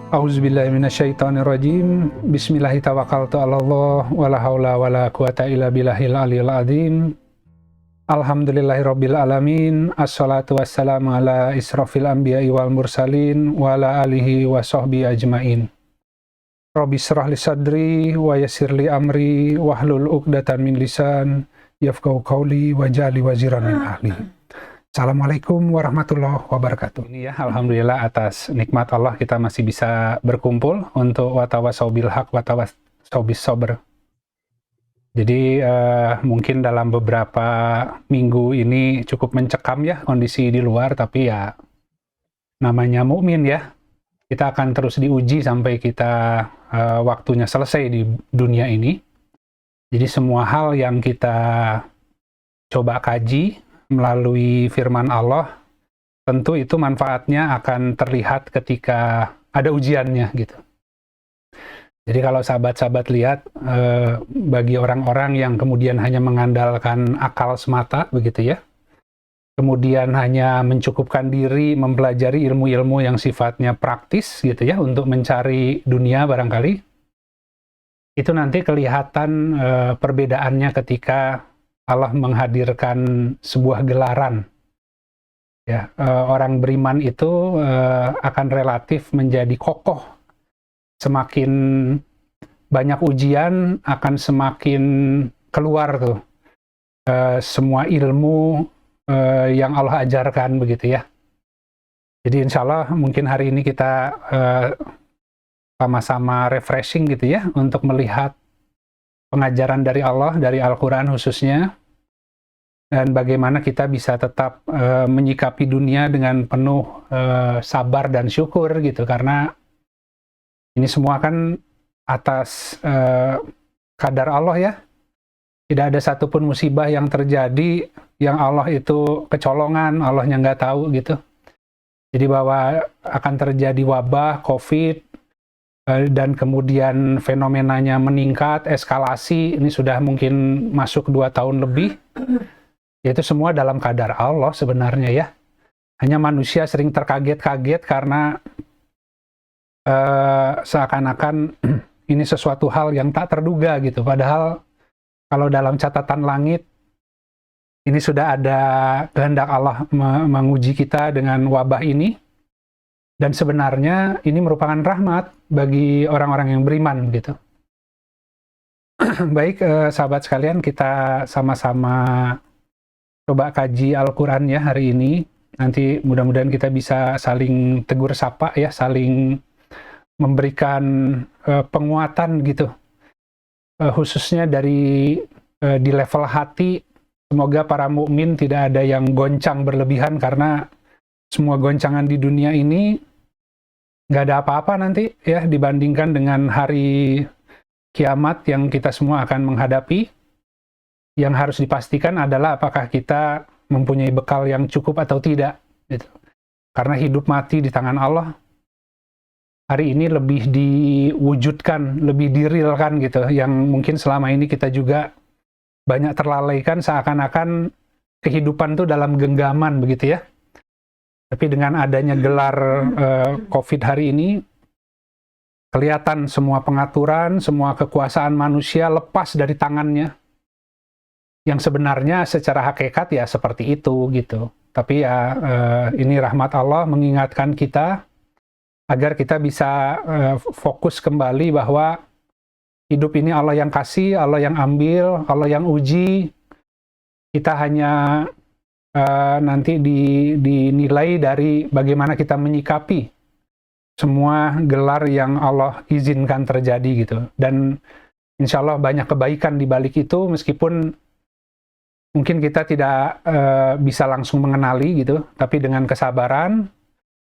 Auzubillahiminasyaitonirrajim. Bismillahirrahmanirrahim. Wala haula wala quwata illa billahil aliyil azim. Alhamdulillahirabbil alamin. Assalatu wassalamu ala israfil anbiya'i wal mursalin wa ala alihi wa sahbihi ajmain. Rabbi shrah li sadri wa yassir li amri wahlul 'uqdatam min lisan yafqahu qawli waj'alni waziran min ahli. Assalamualaikum warahmatullahi wabarakatuh. Ini ya, alhamdulillah atas nikmat Allah kita masih bisa berkumpul untuk watawasau bil haq watawasau bis sabr. Jadi mungkin dalam beberapa minggu ini cukup mencekam ya kondisi di luar, tapi ya namanya mukmin ya. Kita akan terus diuji sampai kita waktunya selesai di dunia ini. Jadi semua hal yang kita coba kaji melalui firman Allah, tentu itu manfaatnya akan terlihat ketika ada ujiannya gitu. Jadi kalau sahabat-sahabat lihat, bagi orang-orang yang kemudian hanya mengandalkan akal semata begitu ya, kemudian hanya mencukupkan diri mempelajari ilmu-ilmu yang sifatnya praktis gitu ya, untuk mencari dunia barangkali, itu nanti kelihatan perbedaannya ketika Allah menghadirkan sebuah gelaran. Ya, orang beriman itu akan relatif menjadi kokoh. Semakin banyak ujian, akan semakin keluar tuh semua ilmu yang Allah ajarkan begitu ya. Jadi insya Allah mungkin hari ini kita sama-sama refreshing gitu ya, untuk melihat pengajaran dari Allah, dari Al-Quran khususnya, dan bagaimana kita bisa tetap menyikapi dunia dengan penuh sabar dan syukur gitu, karena ini semua kan atas kadar Allah ya. Tidak ada satupun musibah yang terjadi yang Allah itu kecolongan, Allahnya nggak tahu gitu. Jadi bahwa akan terjadi wabah, COVID, dan kemudian fenomenanya meningkat, eskalasi, ini sudah mungkin masuk 2 tahun lebih, yaitu semua dalam kadar Allah sebenarnya ya. Hanya manusia sering terkaget-kaget karena seakan-akan ini sesuatu hal yang tak terduga gitu. Padahal kalau dalam catatan langit, ini sudah ada kehendak Allah menguji kita dengan wabah ini. Dan sebenarnya ini merupakan rahmat bagi orang-orang yang beriman gitu. Baik sahabat sekalian, kita sama-sama coba kaji Al-Quran ya hari ini. Nanti mudah-mudahan kita bisa saling tegur sapa ya, saling memberikan penguatan gitu. Khususnya di level hati, semoga para mukmin tidak ada yang goncang berlebihan, karena semua goncangan di dunia ini nggak ada apa-apa nanti ya dibandingkan dengan hari kiamat yang kita semua akan menghadapi. Yang harus dipastikan adalah apakah kita mempunyai bekal yang cukup atau tidak gitu. Karena hidup mati di tangan Allah hari ini lebih diwujudkan, lebih direalkan gitu, yang mungkin selama ini kita juga banyak terlalaikan, seakan-akan kehidupan tuh dalam genggaman begitu ya. Tapi dengan adanya gelar COVID hari ini, kelihatan semua pengaturan, semua kekuasaan manusia lepas dari tangannya. Yang sebenarnya secara hakikat ya seperti itu gitu. Tapi ya ini rahmat Allah mengingatkan kita agar kita bisa fokus kembali bahwa hidup ini Allah yang kasih, Allah yang ambil, Allah yang uji. Kita hanya nanti dinilai dari bagaimana kita menyikapi semua gelar yang Allah izinkan terjadi gitu. Dan insya Allah banyak kebaikan di balik itu, meskipun mungkin kita tidak bisa langsung mengenali gitu, tapi dengan kesabaran,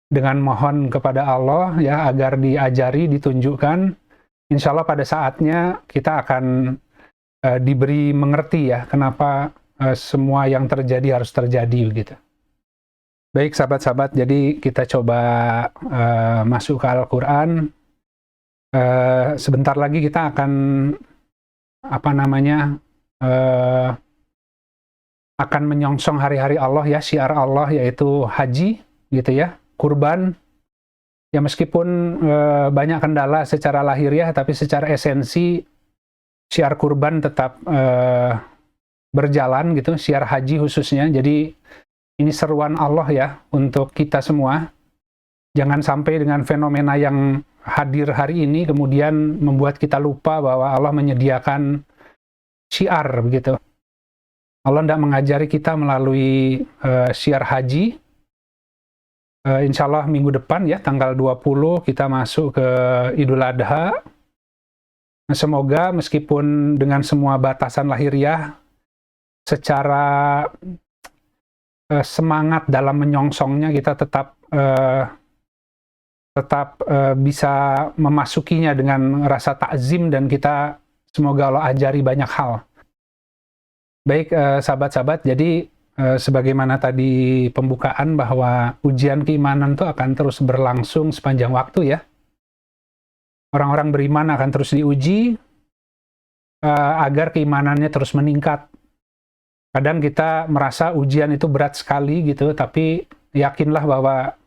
dengan mohon kepada Allah ya agar diajari, ditunjukkan, insya Allah pada saatnya kita akan diberi mengerti ya kenapa semua yang terjadi harus terjadi gitu. Baik sahabat-sahabat, jadi kita coba masuk ke Al-Quran. Sebentar lagi kita akan akan menyongsong hari-hari Allah ya, syiar Allah yaitu haji gitu ya, kurban. Ya meskipun banyak kendala secara lahiriah, tapi secara esensi syiar kurban tetap berjalan gitu, syiar haji khususnya. Jadi ini seruan Allah ya untuk kita semua. Jangan sampai dengan fenomena yang hadir hari ini kemudian membuat kita lupa bahwa Allah menyediakan syiar begitu. Allah tidak mengajari kita melalui syiar haji. Insya Allah minggu depan ya, tanggal 20 kita masuk ke Idul Adha. Nah, semoga meskipun dengan semua batasan lahiriah, secara semangat dalam menyongsongnya kita tetap bisa memasukinya dengan rasa takzim, dan kita semoga Allah ajari banyak hal. Baik sahabat-sahabat, jadi sebagaimana tadi pembukaan bahwa ujian keimanan itu akan terus berlangsung sepanjang waktu ya. Orang-orang beriman akan terus diuji agar keimanannya terus meningkat. Kadang kita merasa ujian itu berat sekali gitu, tapi yakinlah bahwa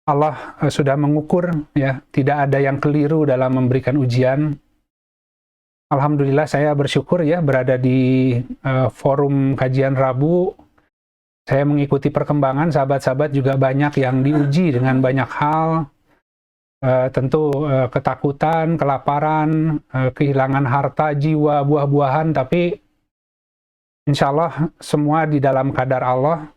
Allah sudah mengukur ya, tidak ada yang keliru dalam memberikan ujian. Alhamdulillah saya bersyukur ya berada di forum kajian Rabu. Saya mengikuti perkembangan sahabat-sahabat juga banyak yang diuji dengan banyak hal. Tentu ketakutan, kelaparan, kehilangan harta, jiwa, buah-buahan, tapi insya Allah semua di dalam kadar Allah.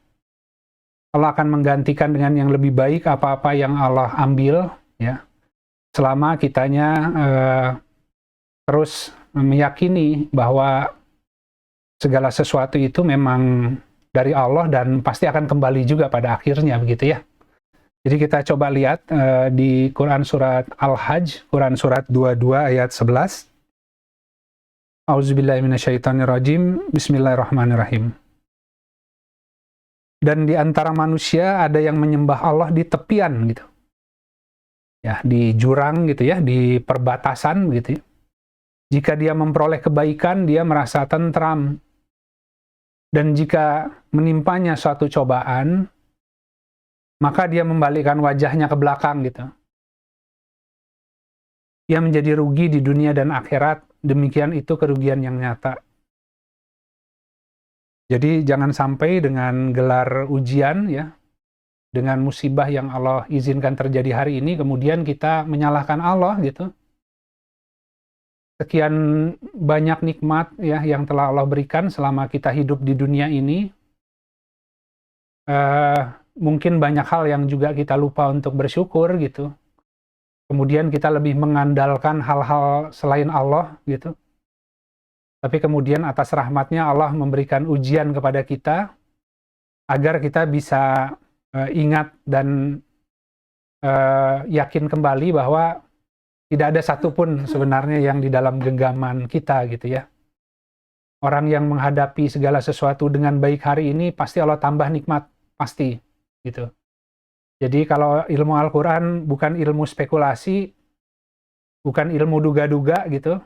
Allah akan menggantikan dengan yang lebih baik apa-apa yang Allah ambil ya. Selama kitanya terus meyakini bahwa segala sesuatu itu memang dari Allah dan pasti akan kembali juga pada akhirnya begitu ya. Jadi kita coba lihat di Quran surat Al-Hajj, Quran surat 22 ayat 11. Auzubillahiminasyaitonirrajim. Bismillahirrahmanirrahim. Dan di antara manusia ada yang menyembah Allah di tepian gitu. Ya, di jurang gitu ya, di perbatasan gitu ya. Jika dia memperoleh kebaikan, dia merasa tentram. Dan jika menimpanya suatu cobaan, maka dia membalikkan wajahnya ke belakang gitu. Dia menjadi rugi di dunia dan akhirat, demikian itu kerugian yang nyata. Jadi jangan sampai dengan gelar ujian ya, dengan musibah yang Allah izinkan terjadi hari ini, kemudian kita menyalahkan Allah gitu. Sekian banyak nikmat ya yang telah Allah berikan selama kita hidup di dunia ini. Mungkin banyak hal yang juga kita lupa untuk bersyukur gitu. Kemudian kita lebih mengandalkan hal-hal selain Allah gitu. Tapi kemudian atas rahmatnya Allah memberikan ujian kepada kita agar kita bisa ingat dan yakin kembali bahwa tidak ada satupun sebenarnya yang di dalam genggaman kita gitu ya. Orang yang menghadapi segala sesuatu dengan baik hari ini pasti Allah tambah nikmat, pasti gitu. Jadi kalau ilmu Al-Quran bukan ilmu spekulasi, bukan ilmu duga-duga gitu.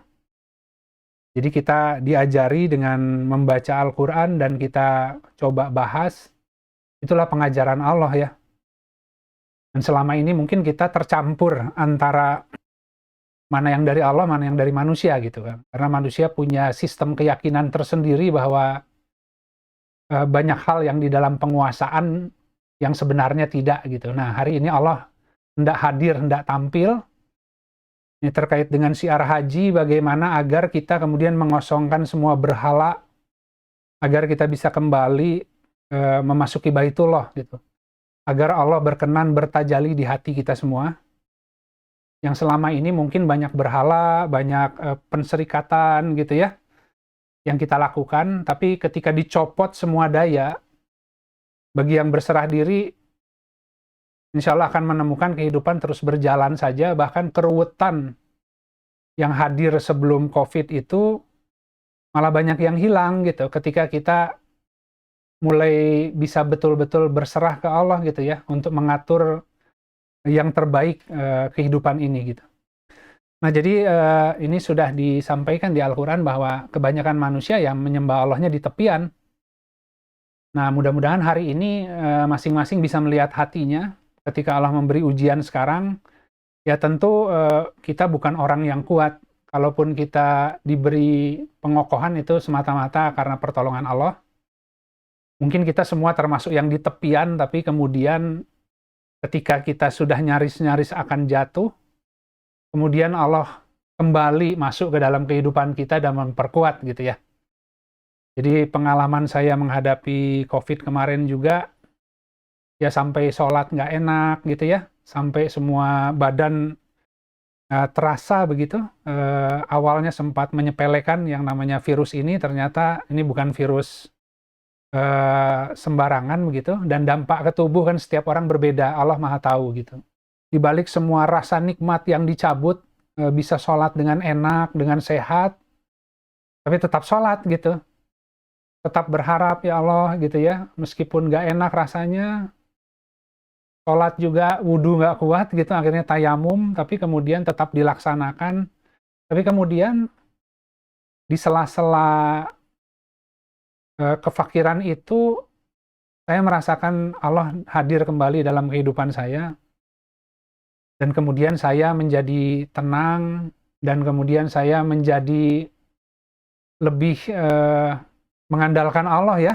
Jadi kita diajari dengan membaca Al-Quran dan kita coba bahas, itulah pengajaran Allah ya. Dan selama ini mungkin kita tercampur antara mana yang dari Allah, mana yang dari manusia gitu kan. Karena manusia punya sistem keyakinan tersendiri bahwa banyak hal yang di dalam penguasaan yang sebenarnya tidak gitu. Nah, hari ini Allah hendak hadir, hendak tampil. Ini terkait dengan syiar haji, bagaimana agar kita kemudian mengosongkan semua berhala, agar kita bisa kembali memasuki Baitullah gitu. Agar Allah berkenan bertajalli di hati kita semua. Yang selama ini mungkin banyak berhala, banyak penserikatan gitu ya, yang kita lakukan, tapi ketika dicopot semua daya, bagi yang berserah diri, insya Allah akan menemukan kehidupan terus berjalan saja, bahkan keruwetan yang hadir sebelum COVID itu, malah banyak yang hilang gitu, ketika kita mulai bisa betul-betul berserah ke Allah gitu ya, untuk mengatur yang terbaik kehidupan ini gitu. Nah jadi ini sudah disampaikan di Al-Quran bahwa kebanyakan manusia yang menyembah Allahnya di tepian. Nah mudah-mudahan hari ini masing-masing bisa melihat hatinya, ketika Allah memberi ujian sekarang, ya tentu kita bukan orang yang kuat. Kalaupun kita diberi pengokohan itu semata-mata karena pertolongan Allah. Mungkin kita semua termasuk yang di tepian, tapi kemudian ketika kita sudah nyaris-nyaris akan jatuh, kemudian Allah kembali masuk ke dalam kehidupan kita dan memperkuat gitu ya. Jadi pengalaman saya menghadapi COVID kemarin juga, ya sampai sholat nggak enak gitu ya, sampai semua badan terasa begitu. Awalnya sempat menyepelekan yang namanya virus ini, ternyata ini bukan virus sembarangan begitu, dan dampak ke tubuh kan setiap orang berbeda, Allah Maha tahu gitu. Di balik semua rasa nikmat yang dicabut, bisa sholat dengan enak, dengan sehat, tapi tetap sholat gitu. Tetap berharap, ya Allah gitu ya, meskipun nggak enak rasanya, sholat juga wudhu nggak kuat gitu, akhirnya tayamum, tapi kemudian tetap dilaksanakan. Tapi kemudian di sela-sela kefakiran itu, saya merasakan Allah hadir kembali dalam kehidupan saya, dan kemudian saya menjadi tenang, dan kemudian saya menjadi lebih mengandalkan Allah ya,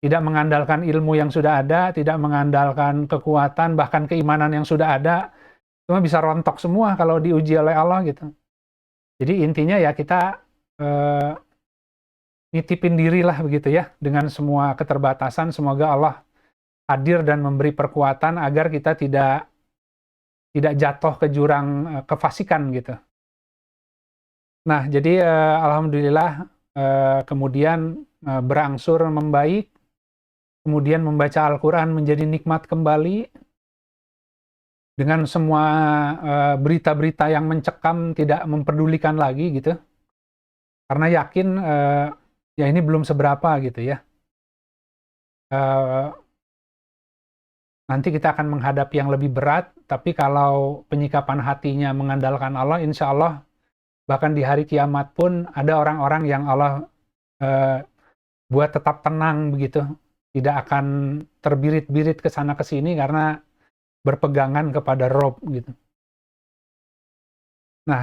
tidak mengandalkan ilmu yang sudah ada, tidak mengandalkan kekuatan, bahkan keimanan yang sudah ada, cuma bisa rontok semua kalau diuji oleh Allah gitu. Jadi intinya ya kita nitipin diri lah begitu ya, dengan semua keterbatasan, semoga Allah hadir dan memberi perkuatan agar kita tidak jatuh ke jurang kefasikan gitu. Nah, jadi alhamdulillah kemudian berangsur membaik, kemudian membaca Al-Quran menjadi nikmat kembali, dengan semua berita-berita yang mencekam tidak memperdulikan lagi gitu, karena yakin ya ini belum seberapa gitu ya. Nanti kita akan menghadapi yang lebih berat, tapi kalau penyikapan hatinya mengandalkan Allah, insya Allah bahkan di hari kiamat pun ada orang-orang yang Allah buat tetap tenang begitu, tidak akan terbirit-birit ke sana ke sini karena berpegangan kepada Rob gitu. Nah,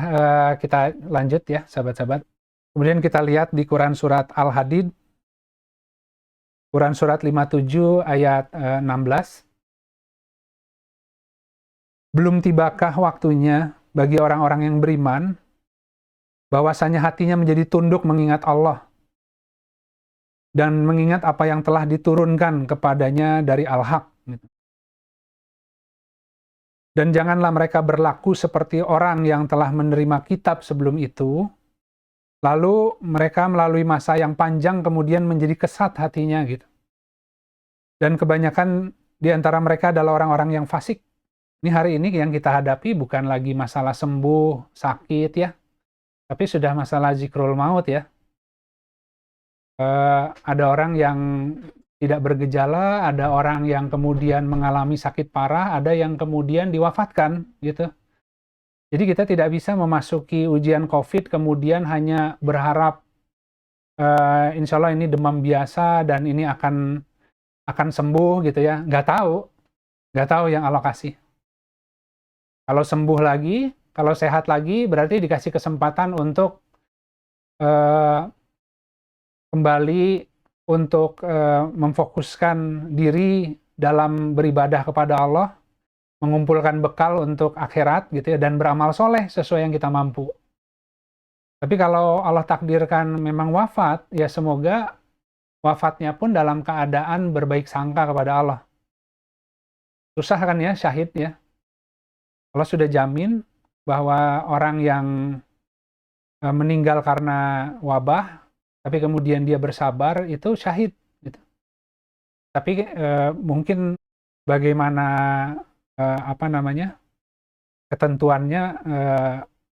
kita lanjut ya sahabat-sahabat. Kemudian kita lihat di Quran surat Al-Hadid, Quran surat 57 ayat 16. Belum tibakah waktunya bagi orang-orang yang beriman, bahwasanya hatinya menjadi tunduk mengingat Allah, dan mengingat apa yang telah diturunkan kepadanya dari Al-Haq. Dan janganlah mereka berlaku seperti orang yang telah menerima kitab sebelum itu, lalu mereka melalui masa yang panjang kemudian menjadi kesat hatinya gitu. Dan kebanyakan di antara mereka adalah orang-orang yang fasik. Ini hari ini yang kita hadapi bukan lagi masalah sembuh, sakit ya, tapi sudah masalah zikrul maut ya. Ada orang yang tidak bergejala, ada orang yang kemudian mengalami sakit parah, ada yang kemudian diwafatkan gitu. Jadi kita tidak bisa memasuki ujian COVID kemudian hanya berharap insya Allah ini demam biasa dan ini akan sembuh gitu ya. Nggak tahu yang Allah kasih. Kalau sembuh lagi, kalau sehat lagi, berarti dikasih kesempatan untuk kembali untuk memfokuskan diri dalam beribadah kepada Allah, mengumpulkan bekal untuk akhirat gitu ya, dan beramal soleh sesuai yang kita mampu. Tapi kalau Allah takdirkan memang wafat, ya semoga wafatnya pun dalam keadaan berbaik sangka kepada Allah. Susah kan ya syahid ya. Allah sudah jamin bahwa orang yang meninggal karena wabah, tapi kemudian dia bersabar, itu syahid. Gitu. Tapi mungkin bagaimana ketentuannya,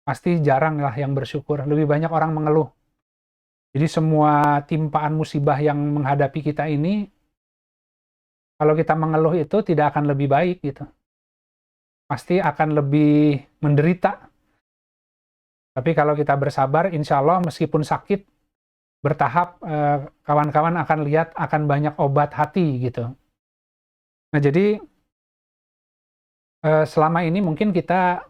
pasti jarang lah yang bersyukur. Lebih banyak orang mengeluh. Jadi semua timpaan musibah yang menghadapi kita ini, kalau kita mengeluh itu tidak akan lebih baik gitu. Pasti akan lebih menderita. Tapi kalau kita bersabar, insya Allah meskipun sakit, bertahap, kawan-kawan akan lihat akan banyak obat hati gitu. Nah jadi selama ini mungkin kita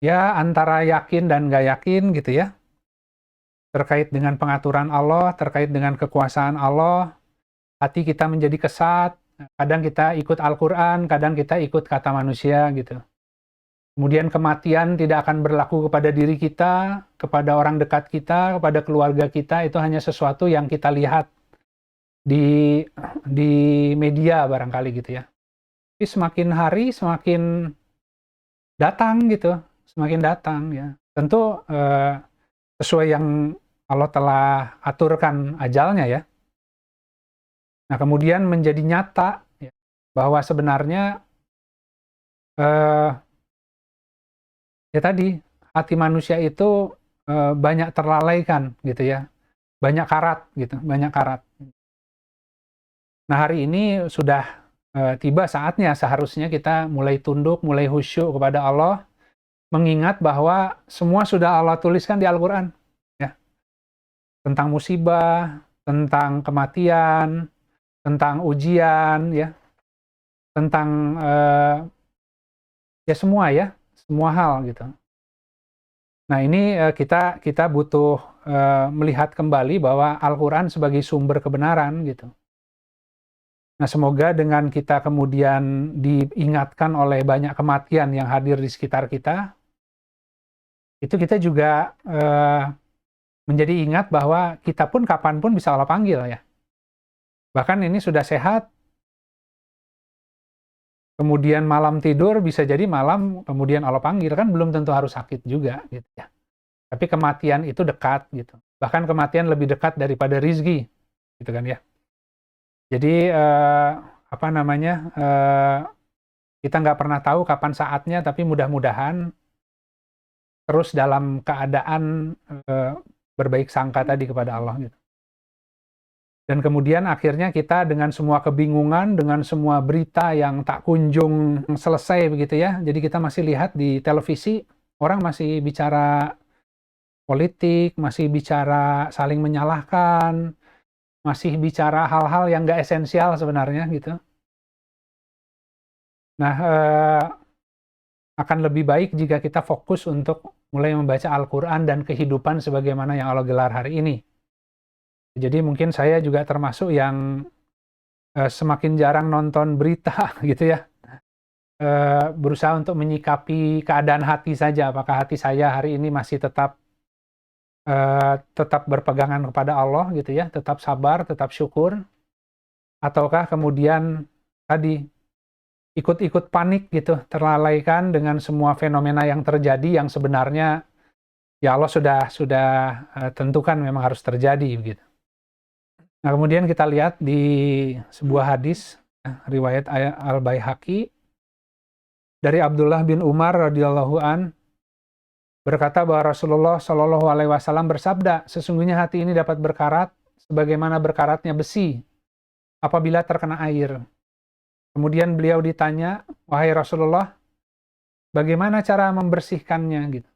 ya antara yakin dan nggak yakin gitu ya, terkait dengan pengaturan Allah, terkait dengan kekuasaan Allah, hati kita menjadi kesat, kadang kita ikut Al-Quran, kadang kita ikut kata manusia gitu. Kemudian kematian tidak akan berlaku kepada diri kita, kepada orang dekat kita, kepada keluarga kita, itu hanya sesuatu yang kita lihat di media barangkali gitu ya. Tapi semakin hari semakin datang gitu, semakin datang ya. Tentu sesuai yang Allah telah aturkan ajalnya ya. Nah kemudian menjadi nyata ya, bahwa sebenarnya ya tadi hati manusia itu banyak terlalaikan gitu ya, banyak karat gitu, banyak karat. Nah hari ini sudah tiba saatnya seharusnya kita mulai tunduk, mulai khusyuk kepada Allah, mengingat bahwa semua sudah Allah tuliskan di Al-Quran ya, tentang musibah, tentang kematian, tentang ujian ya, tentang ya semua hal gitu. Nah ini kita butuh melihat kembali bahwa Al-Quran sebagai sumber kebenaran gitu. Nah semoga dengan kita kemudian diingatkan oleh banyak kematian yang hadir di sekitar kita, itu kita juga menjadi ingat bahwa kita pun kapanpun bisa Allah panggil ya. Bahkan ini sudah sehat, kemudian malam tidur bisa jadi malam kemudian Allah panggil, kan belum tentu harus sakit juga gitu ya. Tapi kematian itu dekat gitu. Bahkan kematian lebih dekat daripada rizki gitu kan ya. Jadi apa namanya, kita nggak pernah tahu kapan saatnya, tapi mudah-mudahan terus dalam keadaan berbaik sangka tadi kepada Allah gitu. Dan kemudian akhirnya kita dengan semua kebingungan, dengan semua berita yang tak kunjung selesai begitu ya. Jadi kita masih lihat di televisi, orang masih bicara politik, masih bicara saling menyalahkan, masih bicara hal-hal yang nggak esensial sebenarnya gitu. Nah, akan lebih baik jika kita fokus untuk mulai membaca Al-Quran dan kehidupan sebagaimana yang Allah gelar hari ini. Jadi mungkin saya juga termasuk yang semakin jarang nonton berita gitu ya. Berusaha untuk menyikapi keadaan hati saja. Apakah hati saya hari ini masih tetap berpegangan kepada Allah gitu ya, tetap sabar, tetap syukur, ataukah kemudian tadi ikut-ikut panik gitu, terlalaikan dengan semua fenomena yang terjadi yang sebenarnya ya Allah sudah tentukan memang harus terjadi begitu. Nah kemudian kita lihat di sebuah hadis riwayat Al-Baihaqi dari Abdullah bin Umar radhiyallahu an, berkata bahwa Rasulullah Shallallahu Alaihi Wasallam bersabda, sesungguhnya hati ini dapat berkarat sebagaimana berkaratnya besi apabila terkena air. Kemudian beliau ditanya, wahai Rasulullah, bagaimana cara membersihkannya? Gitu.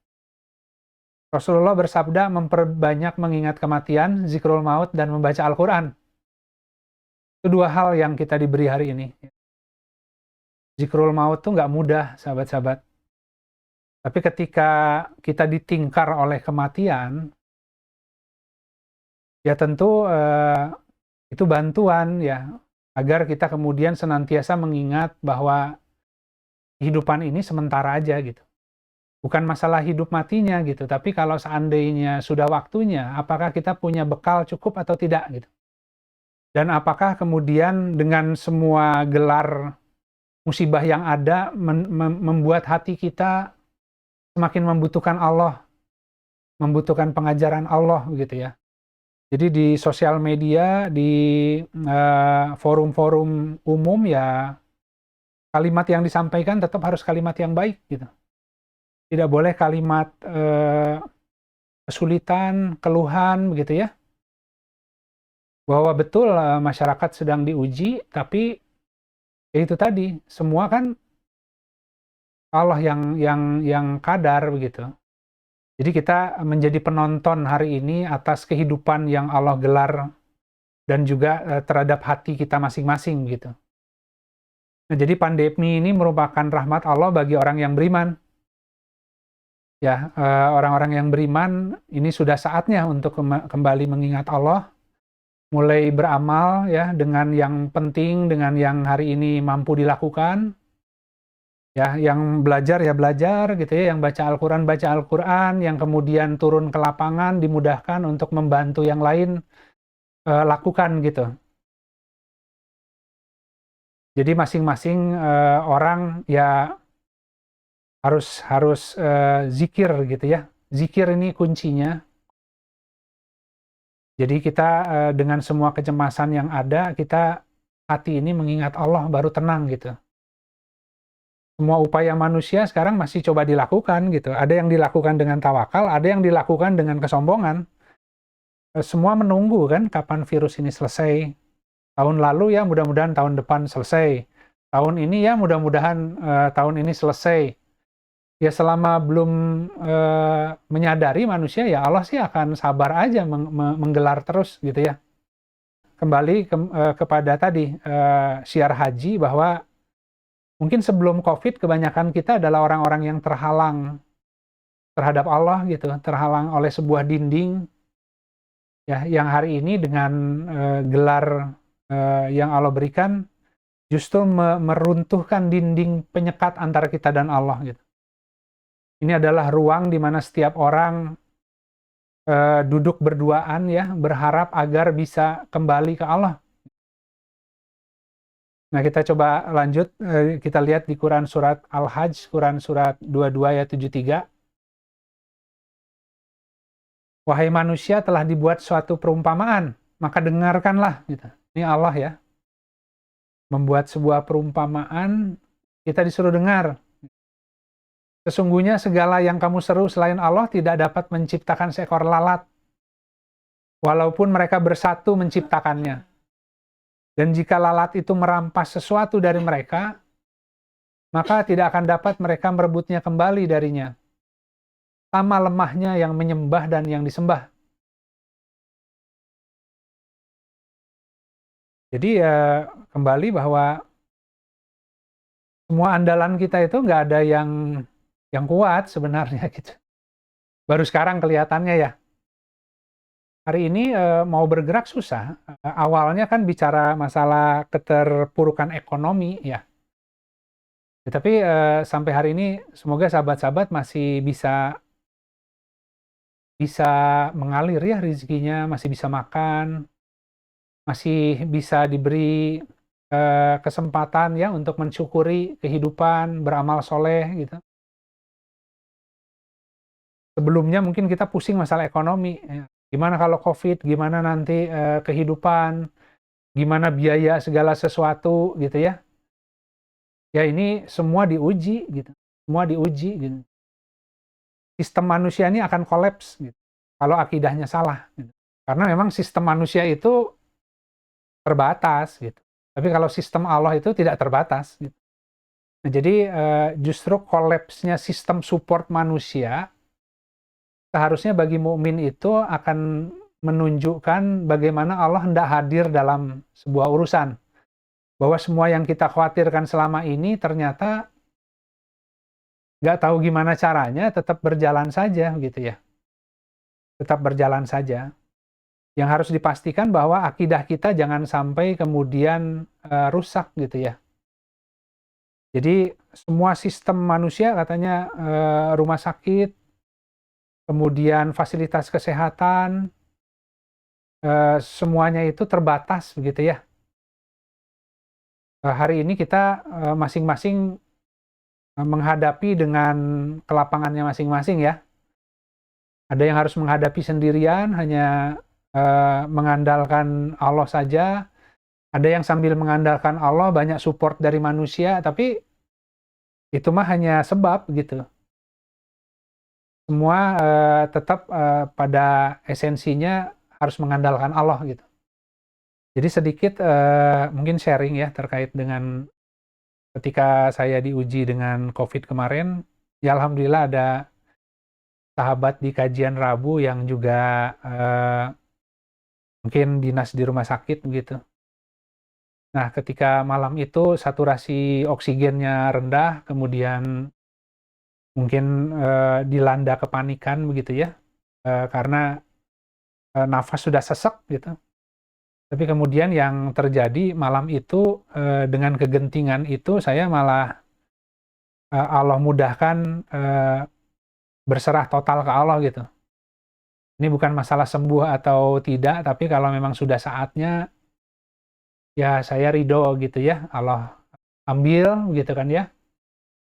Rasulullah bersabda, memperbanyak mengingat kematian, zikrul maut, dan membaca Al-Quran. Itu dua hal yang kita diberi hari ini. Zikrul maut itu nggak mudah, sahabat-sahabat. Tapi ketika kita ditingkar oleh kematian, ya tentu itu bantuan ya, agar kita kemudian senantiasa mengingat bahwa kehidupan ini sementara aja gitu. Bukan masalah hidup matinya gitu, tapi kalau seandainya sudah waktunya, apakah kita punya bekal cukup atau tidak gitu. Dan apakah kemudian dengan semua gelar musibah yang ada membuat hati kita semakin membutuhkan Allah, membutuhkan pengajaran Allah begitu ya. Jadi di sosial media, di forum-forum umum ya, kalimat yang disampaikan tetap harus kalimat yang baik gitu. Tidak boleh kalimat kesulitan, keluhan begitu ya. Bahwa betul masyarakat sedang diuji, tapi ya itu tadi, semua kan Allah yang kadar begitu. Jadi kita menjadi penonton hari ini atas kehidupan yang Allah gelar dan juga terhadap hati kita masing-masing gitu. Nah, jadi pandemi ini merupakan rahmat Allah bagi orang yang beriman. Ya, orang-orang yang beriman ini sudah saatnya untuk kembali mengingat Allah, mulai beramal ya dengan yang penting, dengan yang hari ini mampu dilakukan. Ya, yang belajar ya belajar gitu ya, yang baca Al-Quran, yang kemudian turun ke lapangan dimudahkan untuk membantu yang lain lakukan gitu. Jadi masing-masing orang ya harus harus zikir gitu ya. Zikir ini kuncinya. Jadi kita dengan semua kecemasan yang ada, kita hati ini mengingat Allah baru tenang gitu. Semua upaya manusia sekarang masih coba dilakukan gitu. Ada yang dilakukan dengan tawakal, ada yang dilakukan dengan kesombongan. Semua menunggu kan kapan virus ini selesai. Tahun lalu ya mudah-mudahan tahun depan selesai. Tahun ini ya mudah-mudahan tahun ini selesai. Ya selama belum menyadari manusia, ya Allah sih akan sabar aja menggelar terus gitu ya. Kembali kepada tadi syiar haji, bahwa mungkin sebelum COVID kebanyakan kita adalah orang-orang yang terhalang terhadap Allah gitu, terhalang oleh sebuah dinding ya, yang hari ini dengan gelar yang Allah berikan justru meruntuhkan dinding penyekat antara kita dan Allah gitu. Ini adalah ruang di mana setiap orang duduk berduaan ya, berharap agar bisa kembali ke Allah. Nah, kita coba lanjut, kita lihat di Quran surat Al-Hajj, Quran surat 22 ayat 73. Wahai manusia, telah dibuat suatu perumpamaan, maka dengarkanlah gitu. Ini Allah ya. Membuat sebuah perumpamaan, kita disuruh dengar. Sesungguhnya segala yang kamu seru selain Allah tidak dapat menciptakan seekor lalat, walaupun mereka bersatu menciptakannya. Dan jika lalat itu merampas sesuatu dari mereka, maka tidak akan dapat mereka merebutnya kembali darinya. Sama lemahnya yang menyembah dan yang disembah. Jadi ya kembali bahwa semua andalan kita itu nggak ada yang kuat sebenarnya gitu. Baru sekarang kelihatannya ya. Hari ini mau bergerak susah. Awalnya kan bicara masalah keterpurukan ekonomi ya. Tapi sampai hari ini semoga sahabat-sahabat masih bisa mengalir ya rezekinya, masih bisa makan, masih bisa diberi kesempatan ya untuk mensyukuri kehidupan, beramal soleh gitu. Sebelumnya mungkin kita pusing masalah ekonomi, ya. Gimana kalau COVID, gimana nanti kehidupan, gimana biaya segala sesuatu gitu ya. Ya ini semua diuji gitu, semua diuji gitu. Sistem manusia ini akan kolaps gitu, kalau akidahnya salah. Gitu. Karena memang sistem manusia itu terbatas gitu. Tapi kalau sistem Allah itu tidak terbatas. Gitu. Nah, jadi justru kolapsnya sistem support manusia seharusnya bagi mukmin itu akan menunjukkan bagaimana Allah hendak hadir dalam sebuah urusan. Bahwa semua yang kita khawatirkan selama ini ternyata nggak tahu gimana caranya, tetap berjalan saja gitu ya. Tetap berjalan saja. Yang harus dipastikan bahwa akidah kita jangan sampai kemudian rusak gitu ya. Jadi semua sistem manusia katanya rumah sakit, kemudian fasilitas kesehatan, semuanya itu terbatas begitu ya. Hari ini kita masing-masing menghadapi dengan kelapangannya masing-masing ya. Ada yang harus menghadapi sendirian, hanya mengandalkan Allah saja. Ada yang sambil mengandalkan Allah, banyak support dari manusia, tapi itu mah hanya sebab gitu. Semua tetap pada esensinya harus mengandalkan Allah gitu. Jadi sedikit mungkin sharing ya terkait dengan ketika saya diuji dengan COVID kemarin, ya alhamdulillah ada sahabat di kajian Rabu yang juga mungkin dinas di rumah sakit begitu. Nah, ketika malam itu saturasi oksigennya rendah, kemudian mungkin dilanda kepanikan begitu ya, karena nafas sudah sesek gitu. Tapi kemudian yang terjadi malam itu, dengan kegentingan itu saya malah Allah mudahkan berserah total ke Allah gitu. Ini bukan masalah sembuh atau tidak, tapi kalau memang sudah saatnya, ya saya ridho gitu ya, Allah ambil gitu kan ya.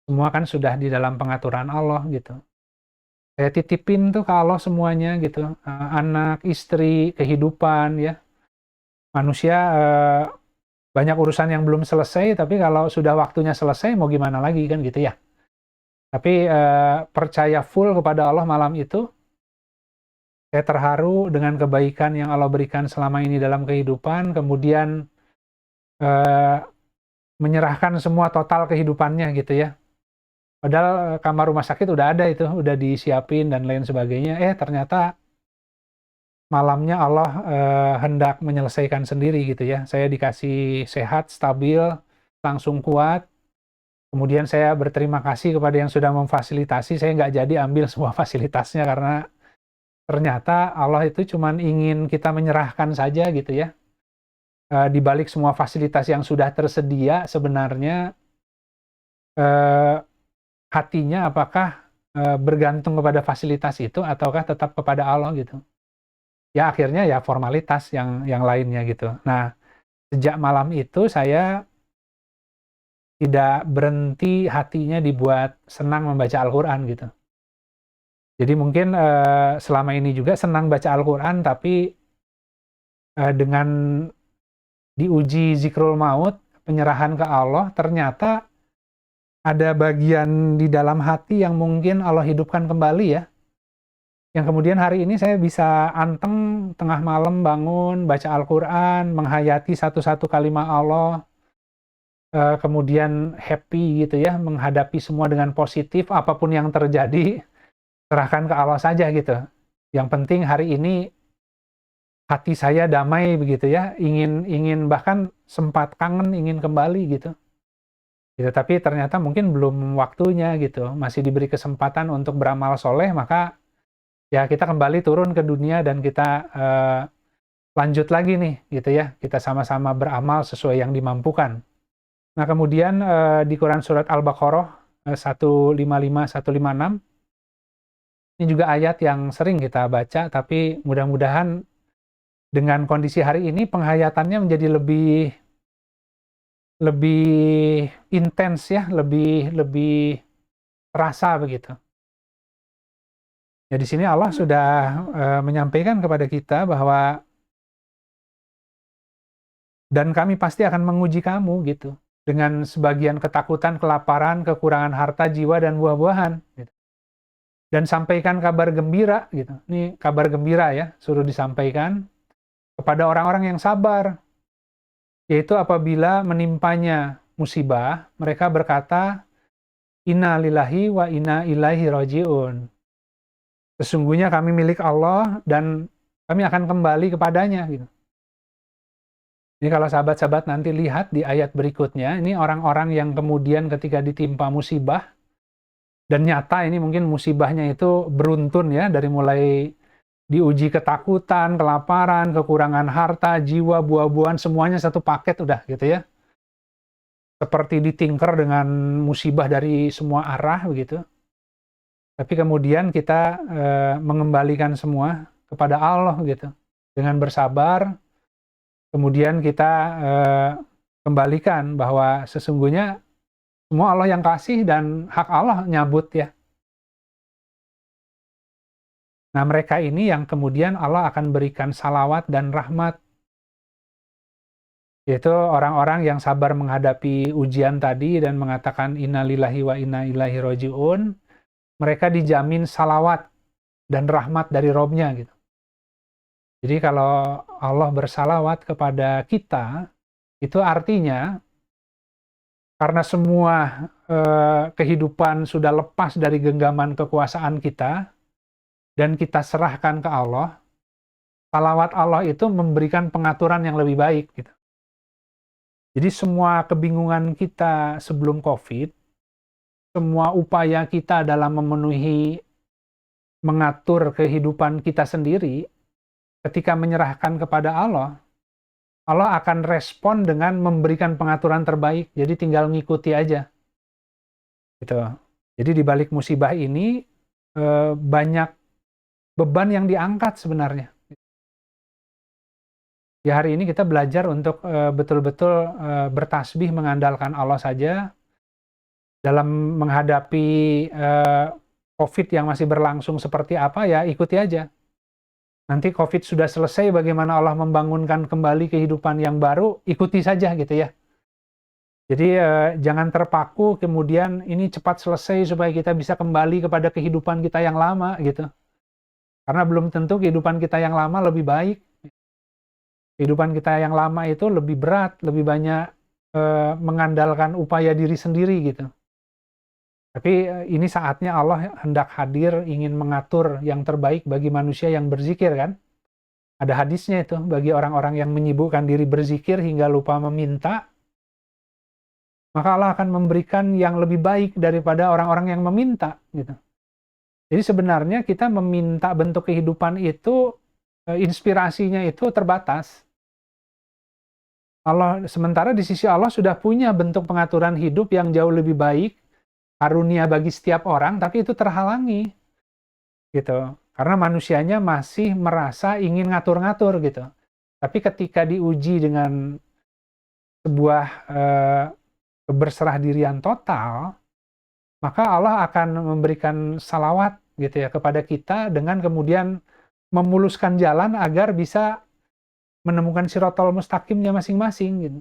Semua kan sudah di dalam pengaturan Allah gitu. Saya titipin tuh ke Allah semuanya gitu, anak, istri, kehidupan ya. Manusia banyak urusan yang belum selesai, tapi kalau sudah waktunya selesai mau gimana lagi kan gitu ya. Tapi percaya full kepada Allah malam itu, saya terharu dengan kebaikan yang Allah berikan selama ini dalam kehidupan, kemudian eh, menyerahkan semua total kehidupannya gitu ya. Padahal kamar rumah sakit udah ada itu, udah disiapin dan lain sebagainya. Ternyata malamnya Allah hendak menyelesaikan sendiri gitu ya. Saya dikasih sehat, stabil, langsung kuat. Kemudian saya berterima kasih kepada yang sudah memfasilitasi. Saya nggak jadi ambil semua fasilitasnya karena ternyata Allah itu cuma ingin kita menyerahkan saja gitu ya. Di balik semua fasilitas yang sudah tersedia, sebenarnya hatinya apakah bergantung kepada fasilitas itu ataukah tetap kepada Allah gitu. Ya akhirnya ya formalitas yang lainnya gitu. Nah, sejak malam itu saya tidak berhenti hatinya dibuat senang membaca Al-Qur'an gitu. Jadi mungkin selama ini juga senang baca Al-Qur'an, tapi dengan diuji zikrul maut, penyerahan ke Allah, ternyata ada bagian di dalam hati yang mungkin Allah hidupkan kembali ya. Yang kemudian hari ini saya bisa anteng tengah malam bangun, baca Al-Qur'an, menghayati satu-satu kalimat Allah, kemudian happy gitu ya, menghadapi semua dengan positif, apapun yang terjadi, serahkan ke Allah saja gitu. Yang penting hari ini hati saya damai begitu ya, ingin bahkan sempat kangen, ingin kembali gitu. Gitu, tapi ternyata mungkin belum waktunya gitu, masih diberi kesempatan untuk beramal soleh, maka ya kita kembali turun ke dunia dan kita lanjut lagi nih gitu ya, kita sama-sama beramal sesuai yang dimampukan. Nah kemudian di Quran Surat Al-Baqarah 155, 156, ini juga ayat yang sering kita baca, tapi mudah-mudahan dengan kondisi hari ini penghayatannya menjadi lebih lebih intens ya, lebih terasa begitu. Ya di sini Allah sudah menyampaikan kepada kita bahwa dan kami pasti akan menguji kamu gitu dengan sebagian ketakutan, kelaparan, kekurangan harta, jiwa dan buah-buahan gitu. Dan sampaikan kabar gembira gitu. Ini kabar gembira ya, suruh disampaikan kepada orang-orang yang sabar, yaitu apabila menimpanya musibah, mereka berkata, inna lillahi wa inna ilaihi raji'un. Sesungguhnya kami milik Allah dan kami akan kembali kepadanya gitu. Ini kalau sahabat-sahabat nanti lihat di ayat berikutnya, ini orang-orang yang kemudian ketika ditimpa musibah, dan nyata ini mungkin musibahnya itu beruntun ya, dari mulai diuji ketakutan, kelaparan, kekurangan harta, jiwa, buah-buahan, semuanya satu paket udah gitu ya. Seperti ditingker dengan musibah dari semua arah begitu. Tapi kemudian kita mengembalikan semua kepada Allah gitu. Dengan bersabar, kemudian kita kembalikan bahwa sesungguhnya semua Allah yang kasih dan hak Allah nyabut ya. Nah mereka ini yang kemudian Allah akan berikan salawat dan rahmat, yaitu orang-orang yang sabar menghadapi ujian tadi dan mengatakan inna lillahi wa inna ilaihi raji'un. Mereka dijamin salawat dan rahmat dari Robnya gitu. Jadi kalau Allah bersalawat kepada kita, itu artinya karena semua kehidupan sudah lepas dari genggaman kekuasaan kita, dan kita serahkan ke Allah, salawat Allah itu memberikan pengaturan yang lebih baik gitu. Jadi semua kebingungan kita sebelum COVID, semua upaya kita dalam mengatur kehidupan kita sendiri, ketika menyerahkan kepada Allah, Allah akan respon dengan memberikan pengaturan terbaik. Jadi tinggal ngikuti aja. Gitu. Jadi di balik musibah ini banyak beban yang diangkat sebenarnya. Ya hari ini kita belajar untuk betul-betul bertasbih mengandalkan Allah saja dalam menghadapi COVID yang masih berlangsung seperti apa, ya ikuti aja. Nanti COVID sudah selesai, bagaimana Allah membangunkan kembali kehidupan yang baru, ikuti saja gitu ya. Jadi jangan terpaku kemudian ini cepat selesai supaya kita bisa kembali kepada kehidupan kita yang lama gitu. Karena belum tentu kehidupan kita yang lama lebih baik. Kehidupan kita yang lama itu lebih berat, lebih banyak mengandalkan upaya diri sendiri gitu. Tapi ini saatnya Allah hendak hadir, ingin mengatur yang terbaik bagi manusia yang berzikir kan. Ada hadisnya itu, bagi orang-orang yang menyibukkan diri berzikir hingga lupa meminta, maka Allah akan memberikan yang lebih baik daripada orang-orang yang meminta gitu. Jadi sebenarnya kita meminta bentuk kehidupan itu, inspirasinya itu terbatas. Sementara di sisi Allah sudah punya bentuk pengaturan hidup yang jauh lebih baik, karunia bagi setiap orang, tapi itu terhalangi gitu. Karena manusianya masih merasa ingin ngatur-ngatur gitu. Tapi ketika diuji dengan sebuah keberserah dirian total, maka Allah akan memberikan salawat gitu ya kepada kita dengan kemudian memuluskan jalan agar bisa menemukan sirotol mustaqimnya masing-masing gitu.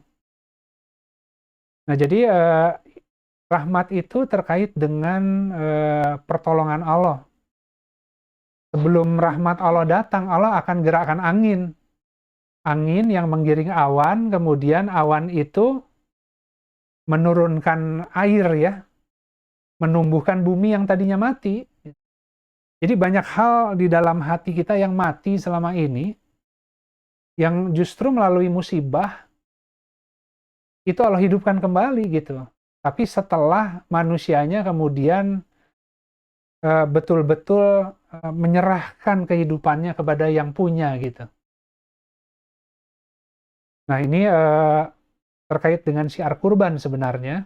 Nah jadi rahmat itu terkait dengan pertolongan Allah. Sebelum rahmat Allah datang, Allah akan gerakkan angin yang menggiring awan, kemudian awan itu menurunkan air ya, menumbuhkan bumi yang tadinya mati. Jadi banyak hal di dalam hati kita yang mati selama ini, yang justru melalui musibah itu Allah hidupkan kembali gitu. Tapi setelah manusianya kemudian betul-betul menyerahkan kehidupannya kepada yang punya gitu. Nah ini terkait dengan syiar kurban sebenarnya.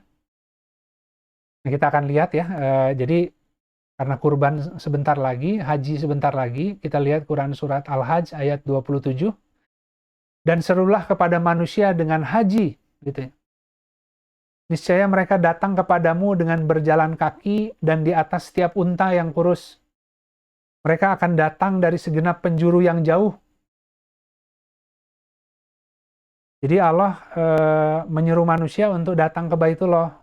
Nah, kita akan lihat ya, jadi karena kurban sebentar lagi, haji sebentar lagi, kita lihat Quran Surat Al-Hajj ayat 27. Dan serulah kepada manusia dengan haji, gitu ya. Niscaya mereka datang kepadamu dengan berjalan kaki dan di atas setiap unta yang kurus. Mereka akan datang dari segenap penjuru yang jauh. Jadi Allah menyuruh manusia untuk datang ke Baitullah.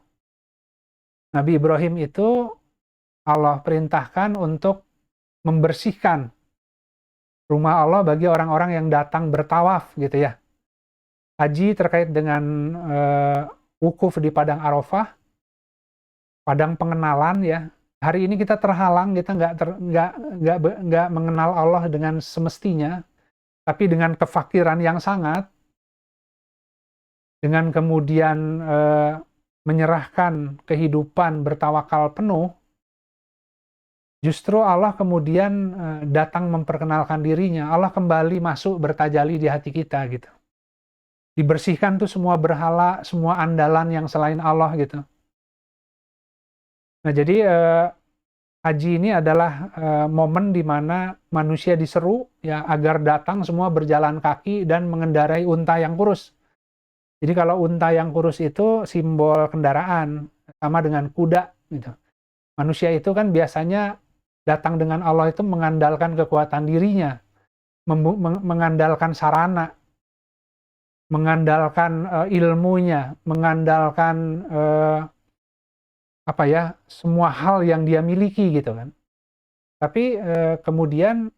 Nabi Ibrahim itu Allah perintahkan untuk membersihkan rumah Allah bagi orang-orang yang datang bertawaf gitu ya. Haji terkait dengan wukuf di Padang Arafah, Padang pengenalan ya. Hari ini kita terhalang, kita nggak mengenal Allah dengan semestinya, tapi dengan kefakiran yang sangat, dengan kemudian menyerahkan kehidupan bertawakal penuh, justru Allah kemudian datang memperkenalkan dirinya. Allah kembali masuk bertajalli di hati kita gitu. Dibersihkan tuh semua berhala, semua andalan yang selain Allah gitu. Nah jadi haji ini adalah momen di mana manusia diseru ya agar datang semua berjalan kaki dan mengendarai unta yang kurus. Jadi kalau unta yang kurus itu simbol kendaraan, sama dengan kuda gitu. Manusia itu kan biasanya datang dengan Allah itu mengandalkan kekuatan dirinya, mengandalkan sarana, mengandalkan ilmunya, mengandalkan semua hal yang dia miliki gitu kan. Tapi kemudian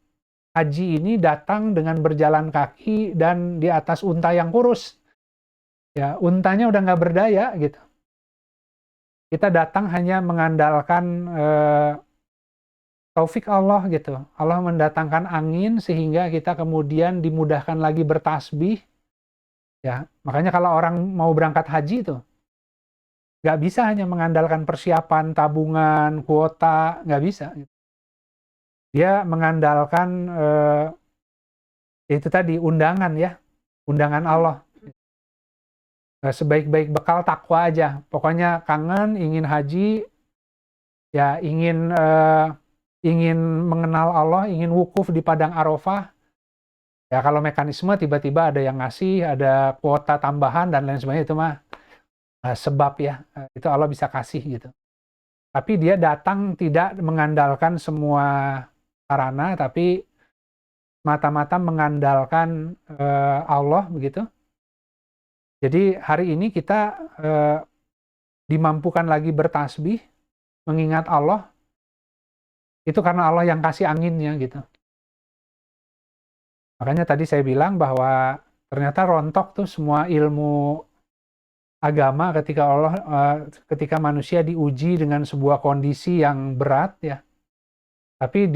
haji ini datang dengan berjalan kaki dan di atas unta yang kurus. Ya, untanya udah nggak berdaya gitu. Kita datang hanya mengandalkan taufik Allah gitu. Allah mendatangkan angin sehingga kita kemudian dimudahkan lagi bertasbih. Ya, makanya kalau orang mau berangkat haji itu nggak bisa hanya mengandalkan persiapan, tabungan, kuota, nggak bisa. Dia mengandalkan itu tadi undangan ya, undangan Allah. Sebaik-baik bekal takwa aja. Pokoknya kangen, ingin haji, ya ingin mengenal Allah, ingin wukuf di padang Arafah. Ya kalau mekanisme tiba-tiba ada yang ngasih, ada kuota tambahan dan lain sebagainya itu mah sebab ya, itu Allah bisa kasih gitu. Tapi dia datang tidak mengandalkan semua sarana, tapi mata-mata mengandalkan Allah begitu. Jadi hari ini kita dimampukan lagi bertasbih, mengingat Allah, itu karena Allah yang kasih anginnya gitu. Makanya tadi saya bilang bahwa ternyata rontok tuh semua ilmu agama ketika manusia diuji dengan sebuah kondisi yang berat ya. Tapi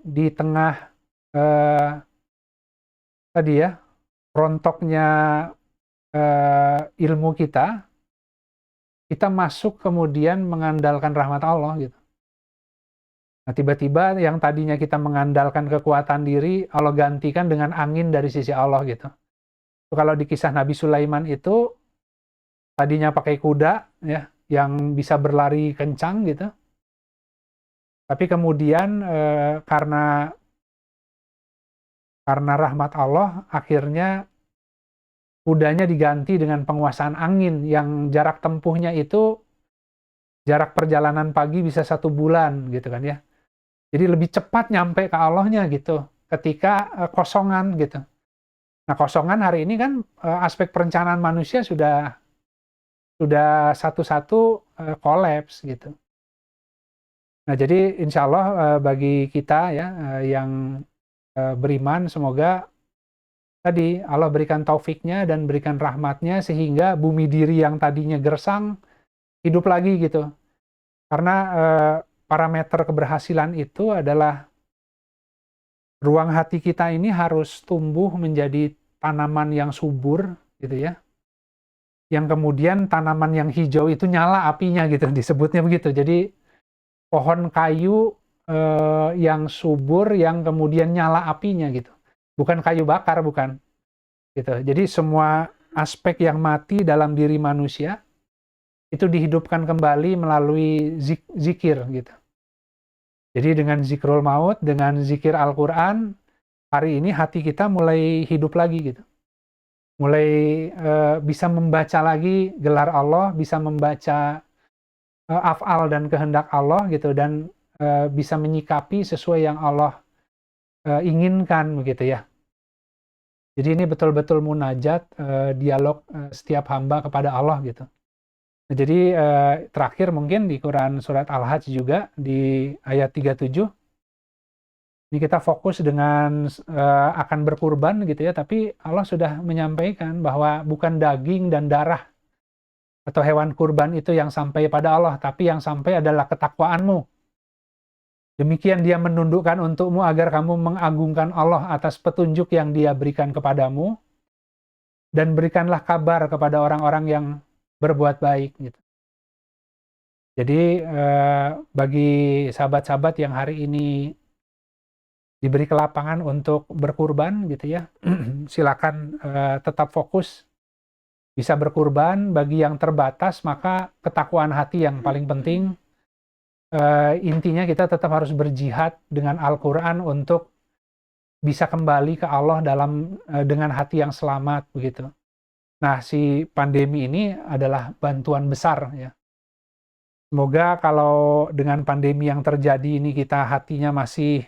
di tengah eh, tadi ya rontoknya ilmu kita masuk kemudian mengandalkan rahmat Allah gitu. Nah, tiba-tiba yang tadinya kita mengandalkan kekuatan diri, Allah gantikan dengan angin dari sisi Allah gitu. Kalau di kisah Nabi Sulaiman itu tadinya pakai kuda ya yang bisa berlari kencang gitu. Tapi kemudian karena rahmat Allah akhirnya kudanya diganti dengan penguasaan angin yang jarak tempuhnya itu jarak perjalanan pagi bisa 1 bulan gitu kan ya. Jadi lebih cepat nyampe ke Allahnya gitu ketika kosongan gitu. Nah kosongan hari ini kan aspek perencanaan manusia sudah satu-satu kolaps gitu. Nah jadi insya Allah bagi kita ya yang beriman semoga tadi Allah berikan taufiknya dan berikan rahmatnya sehingga bumi diri yang tadinya gersang hidup lagi gitu. Karena parameter keberhasilan itu adalah ruang hati kita ini harus tumbuh menjadi tanaman yang subur gitu ya. Yang kemudian tanaman yang hijau itu nyala apinya gitu disebutnya begitu. Jadi pohon kayu yang subur yang kemudian nyala apinya gitu. Bukan kayu bakar bukan gitu. Jadi semua aspek yang mati dalam diri manusia itu dihidupkan kembali melalui zikir gitu. Jadi dengan zikrul maut, dengan zikir Al-Quran, hari ini hati kita mulai hidup lagi gitu. Mulai bisa membaca lagi gelar Allah, bisa membaca af'al dan kehendak Allah gitu, dan bisa menyikapi sesuai yang Allah inginkan begitu ya. Jadi ini betul-betul munajat, dialog setiap hamba kepada Allah gitu. Jadi terakhir mungkin di Quran surat Al-Hajj juga di ayat 37 ini kita fokus dengan akan berkurban gitu ya, tapi Allah sudah menyampaikan bahwa bukan daging dan darah atau hewan kurban itu yang sampai pada Allah, tapi yang sampai adalah ketakwaanmu. Demikian dia menundukkan untukmu agar kamu mengagungkan Allah atas petunjuk yang dia berikan kepadamu, dan berikanlah kabar kepada orang-orang yang berbuat baik gitu. Jadi bagi sahabat-sahabat yang hari ini diberi kelapangan untuk berkurban gitu ya, silakan tetap fokus bisa berkurban. Bagi yang terbatas maka ketakwaan hati yang paling penting. Intinya kita tetap harus berjihad dengan Al-Quran untuk bisa kembali ke Allah dengan hati yang selamat begitu. Nah si pandemi ini adalah bantuan besar ya. Semoga kalau dengan pandemi yang terjadi ini kita hatinya masih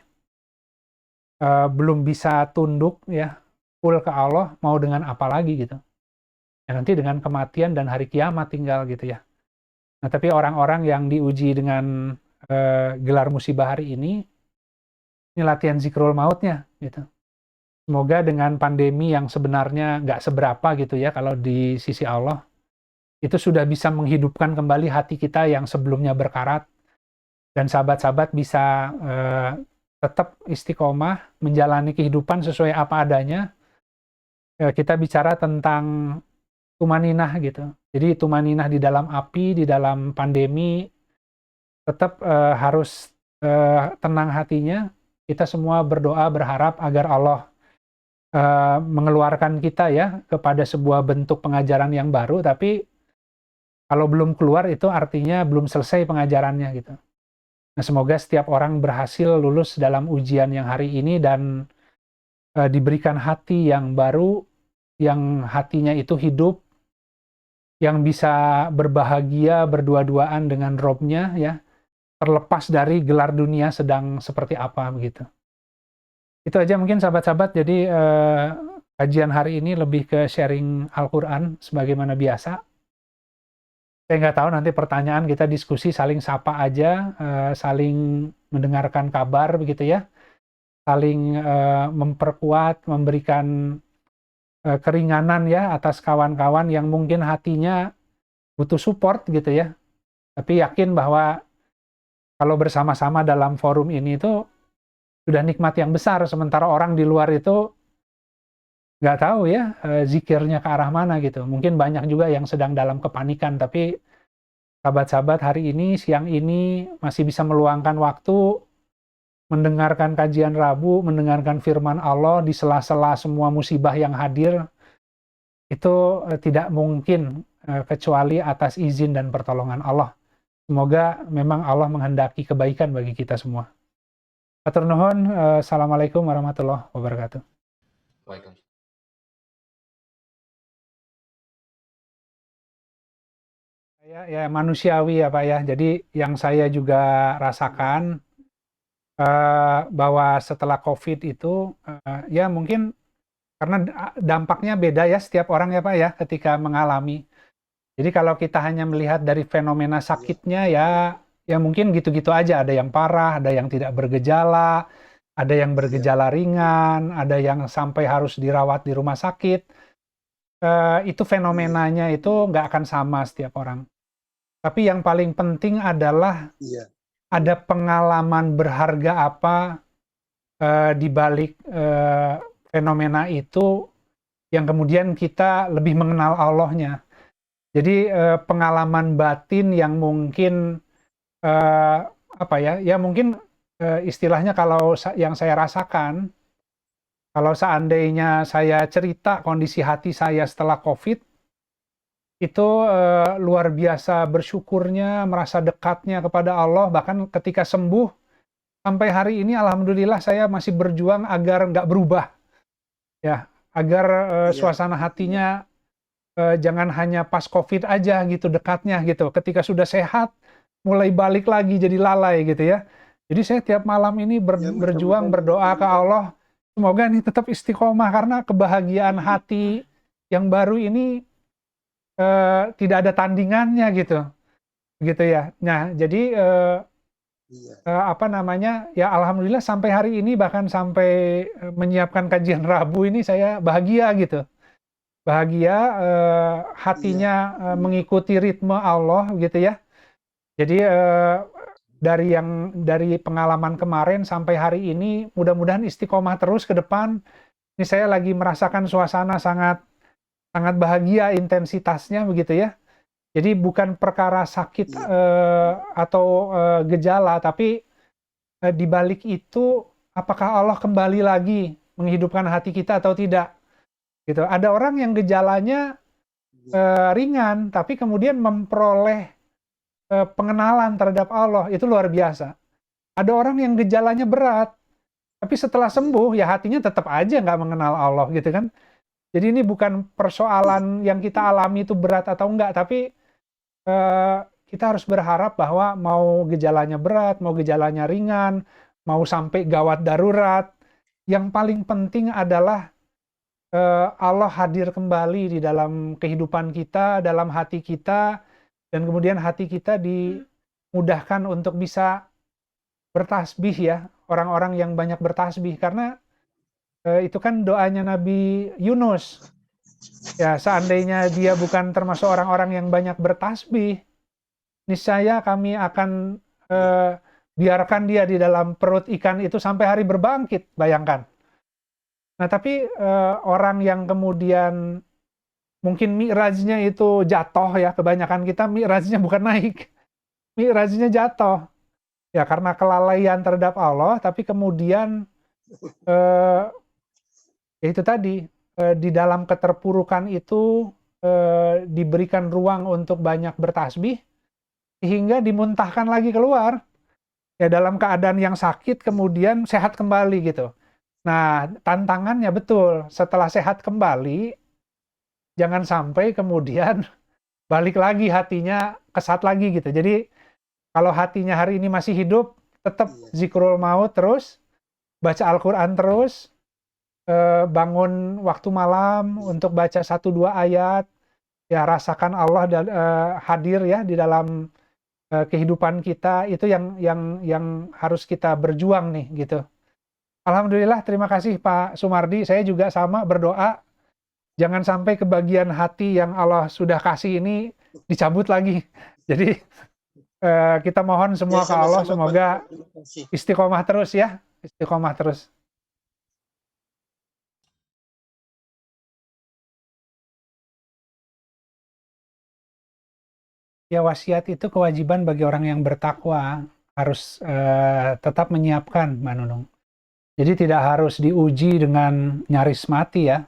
belum bisa tunduk ya full ke Allah, mau dengan apa lagi gitu ya, nanti dengan kematian dan hari kiamat tinggal gitu ya. Nah tapi orang-orang yang diuji dengan gelar musibah hari ini latihan zikrul mautnya gitu. Semoga dengan pandemi yang sebenarnya nggak seberapa gitu ya kalau di sisi Allah, itu sudah bisa menghidupkan kembali hati kita yang sebelumnya berkarat, dan sahabat-sahabat bisa tetap istiqomah menjalani kehidupan sesuai apa adanya, kita bicara tentang tumaninah gitu. Jadi tumaninah di dalam api, di dalam pandemi, tetap harus tenang hatinya. Kita semua berdoa berharap agar Allah mengeluarkan kita ya kepada sebuah bentuk pengajaran yang baru, tapi kalau belum keluar itu artinya belum selesai pengajarannya gitu. Nah, semoga setiap orang berhasil lulus dalam ujian yang hari ini dan diberikan hati yang baru, yang hatinya itu hidup, yang bisa berbahagia berdua-duaan dengan Robnya ya, terlepas dari gelar dunia sedang seperti apa begitu. Itu aja mungkin sahabat-sahabat, jadi kajian hari ini lebih ke sharing Al-Quran sebagaimana biasa. Saya nggak tahu nanti pertanyaan kita diskusi saling sapa aja, saling mendengarkan kabar begitu ya, saling memperkuat, memberikan keringanan ya atas kawan-kawan yang mungkin hatinya butuh support gitu ya. Tapi yakin bahwa kalau bersama-sama dalam forum ini itu sudah nikmat yang besar, sementara orang di luar itu nggak tahu ya zikirnya ke arah mana gitu. Mungkin banyak juga yang sedang dalam kepanikan, tapi sahabat-sahabat hari ini, siang ini masih bisa meluangkan waktu mendengarkan kajian Rabu, mendengarkan firman Allah di sela-sela semua musibah yang hadir, itu tidak mungkin kecuali atas izin dan pertolongan Allah. Semoga memang Allah menghendaki kebaikan bagi kita semua. Hatur nuhun, assalamualaikum warahmatullahi wabarakatuh. Waalaikumsalam. Ya manusiawi ya Pak ya. Jadi yang saya juga rasakan bahwa setelah COVID itu ya mungkin karena dampaknya beda ya setiap orang ya Pak ya ketika mengalami. Jadi kalau kita hanya melihat dari fenomena sakitnya ya mungkin gitu-gitu aja. Ada yang parah, ada yang tidak bergejala, ada yang bergejala ringan, ada yang sampai harus dirawat di rumah sakit. Itu fenomenanya itu nggak akan sama setiap orang. Tapi yang paling penting adalah ada pengalaman berharga apa di balik fenomena itu yang kemudian kita lebih mengenal Allahnya. Jadi pengalaman batin yang mungkin apa ya mungkin istilahnya kalau yang saya rasakan, kalau seandainya saya cerita kondisi hati saya setelah COVID, itu luar biasa bersyukurnya, merasa dekatnya kepada Allah, bahkan ketika sembuh, sampai hari ini alhamdulillah saya masih berjuang agar nggak berubah, ya, agar suasana hatinya jangan hanya pas COVID aja gitu dekatnya gitu, ketika sudah sehat, mulai balik lagi jadi lalai gitu ya. Jadi saya tiap malam ini berjuang, berdoa ke Allah, semoga ini tetap istiqomah, karena kebahagiaan hati yang baru ini tidak ada tandingannya gitu ya. Nah jadi apa namanya ya alhamdulillah sampai hari ini, bahkan sampai menyiapkan kajian Rabu ini saya bahagia gitu, bahagia hatinya mengikuti ritme Allah gitu ya. Jadi dari pengalaman kemarin sampai hari ini mudah-mudahan istiqomah terus ke depan. Ini saya lagi merasakan suasana sangat bahagia intensitasnya begitu ya. Jadi bukan perkara sakit atau gejala, tapi di balik itu apakah Allah kembali lagi menghidupkan hati kita atau tidak. Gitu. Ada orang yang gejalanya ringan, tapi kemudian memperoleh pengenalan terhadap Allah, itu luar biasa. Ada orang yang gejalanya berat, tapi setelah sembuh ya hatinya tetap aja nggak mengenal Allah gitu kan. Jadi ini bukan persoalan yang kita alami itu berat atau enggak, tapi kita harus berharap bahwa mau gejalanya berat, mau gejalanya ringan, mau sampai gawat darurat, yang paling penting adalah Allah hadir kembali di dalam kehidupan kita, dalam hati kita, dan kemudian hati kita dimudahkan untuk bisa bertasbih ya, orang-orang yang banyak bertasbih, karena itu kan doanya Nabi Yunus. Ya, seandainya dia bukan termasuk orang-orang yang banyak bertasbih, niscaya kami akan biarkan dia di dalam perut ikan itu sampai hari berbangkit, bayangkan. Nah, tapi orang yang kemudian mungkin mi'rajnya itu jatuh ya, kebanyakan kita mi'rajnya bukan naik, mi'rajnya jatuh. Ya karena kelalaian terhadap Allah, tapi kemudian eh, itu tadi di dalam keterpurukan itu diberikan ruang untuk banyak bertasbih, sehingga dimuntahkan lagi keluar. Ya dalam keadaan yang sakit kemudian sehat kembali gitu. Nah, tantangannya betul, setelah sehat kembali, jangan sampai kemudian balik lagi hatinya kesat lagi gitu. Jadi kalau hatinya hari ini masih hidup, tetap zikrul maut terus, baca Al-Quran terus, bangun waktu malam untuk baca 1-2 ayat, ya rasakan Allah hadir ya di dalam kehidupan kita. Itu yang harus kita berjuang nih gitu. Alhamdulillah, terima kasih Pak Sumardi. Saya juga sama berdoa, jangan sampai kebagian hati yang Allah sudah kasih ini dicabut lagi. Jadi kita mohon semua ke Allah, semoga istiqomah terus ya, istiqomah terus. Ya, wasiat itu kewajiban bagi orang yang bertakwa, harus tetap menyiapkan, Mbak Nunung. Jadi tidak harus diuji dengan nyaris mati ya,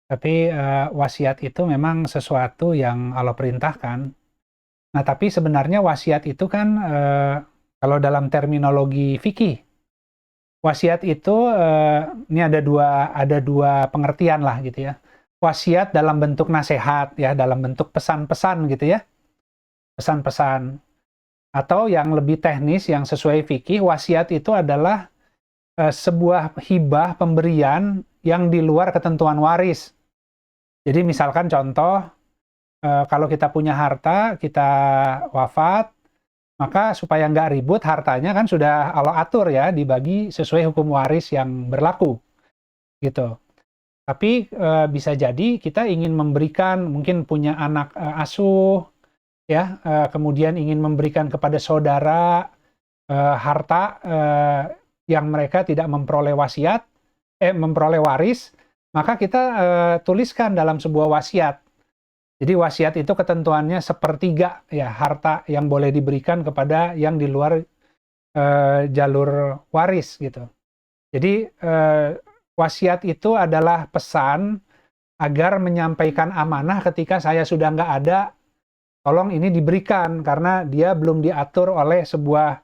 tapi wasiat itu memang sesuatu yang Allah perintahkan. Nah, tapi sebenarnya wasiat itu kan kalau dalam terminologi fikih, wasiat itu ini ada dua pengertian lah gitu ya. Wasiat dalam bentuk nasihat ya, dalam bentuk pesan-pesan gitu ya, pesan-pesan. Atau yang lebih teknis, yang sesuai fikih, wasiat itu adalah sebuah hibah pemberian yang di luar ketentuan waris. Jadi misalkan contoh, kalau kita punya harta, kita wafat, maka supaya nggak ribut, hartanya kan sudah Allah atur ya, dibagi sesuai hukum waris yang berlaku. Gitu. Tapi bisa jadi kita ingin memberikan, mungkin punya anak asuh, ya, kemudian ingin memberikan kepada saudara harta yang mereka tidak memperoleh memperoleh waris, maka kita tuliskan dalam sebuah wasiat. Jadi wasiat itu ketentuannya sepertiga ya harta yang boleh diberikan kepada yang di luar jalur waris gitu. Jadi wasiat itu adalah pesan agar menyampaikan amanah ketika saya sudah nggak ada, tolong ini diberikan karena dia belum diatur oleh sebuah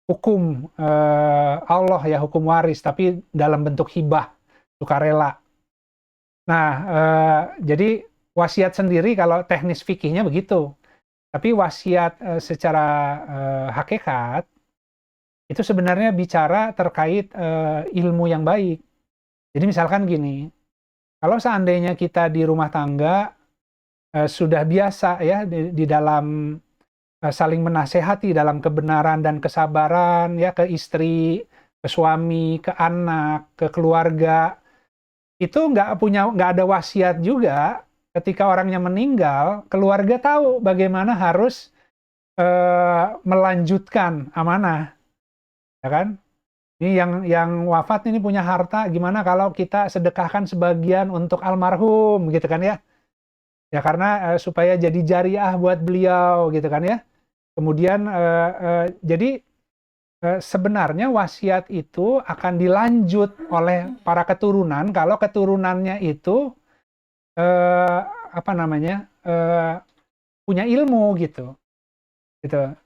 hukum Allah ya, hukum waris, tapi dalam bentuk hibah, sukarela. Nah, jadi wasiat sendiri kalau teknis fikihnya begitu. Tapi wasiat secara hakikat itu sebenarnya bicara terkait ilmu yang baik. Jadi misalkan gini, kalau seandainya kita di rumah tangga sudah biasa ya di dalam saling menasehati dalam kebenaran dan kesabaran ya, ke istri, ke suami, ke anak, ke keluarga, itu nggak ada wasiat juga. Ketika orangnya meninggal, keluarga tahu bagaimana harus melanjutkan amanah, ya kan? Ini yang wafat ini punya harta, gimana kalau kita sedekahkan sebagian untuk almarhum, gitu kan ya? Ya karena supaya jadi jariah buat beliau, gitu kan ya? Kemudian jadi sebenarnya wasiat itu akan dilanjut oleh para keturunan kalau keturunannya itu apa namanya punya ilmu gitu.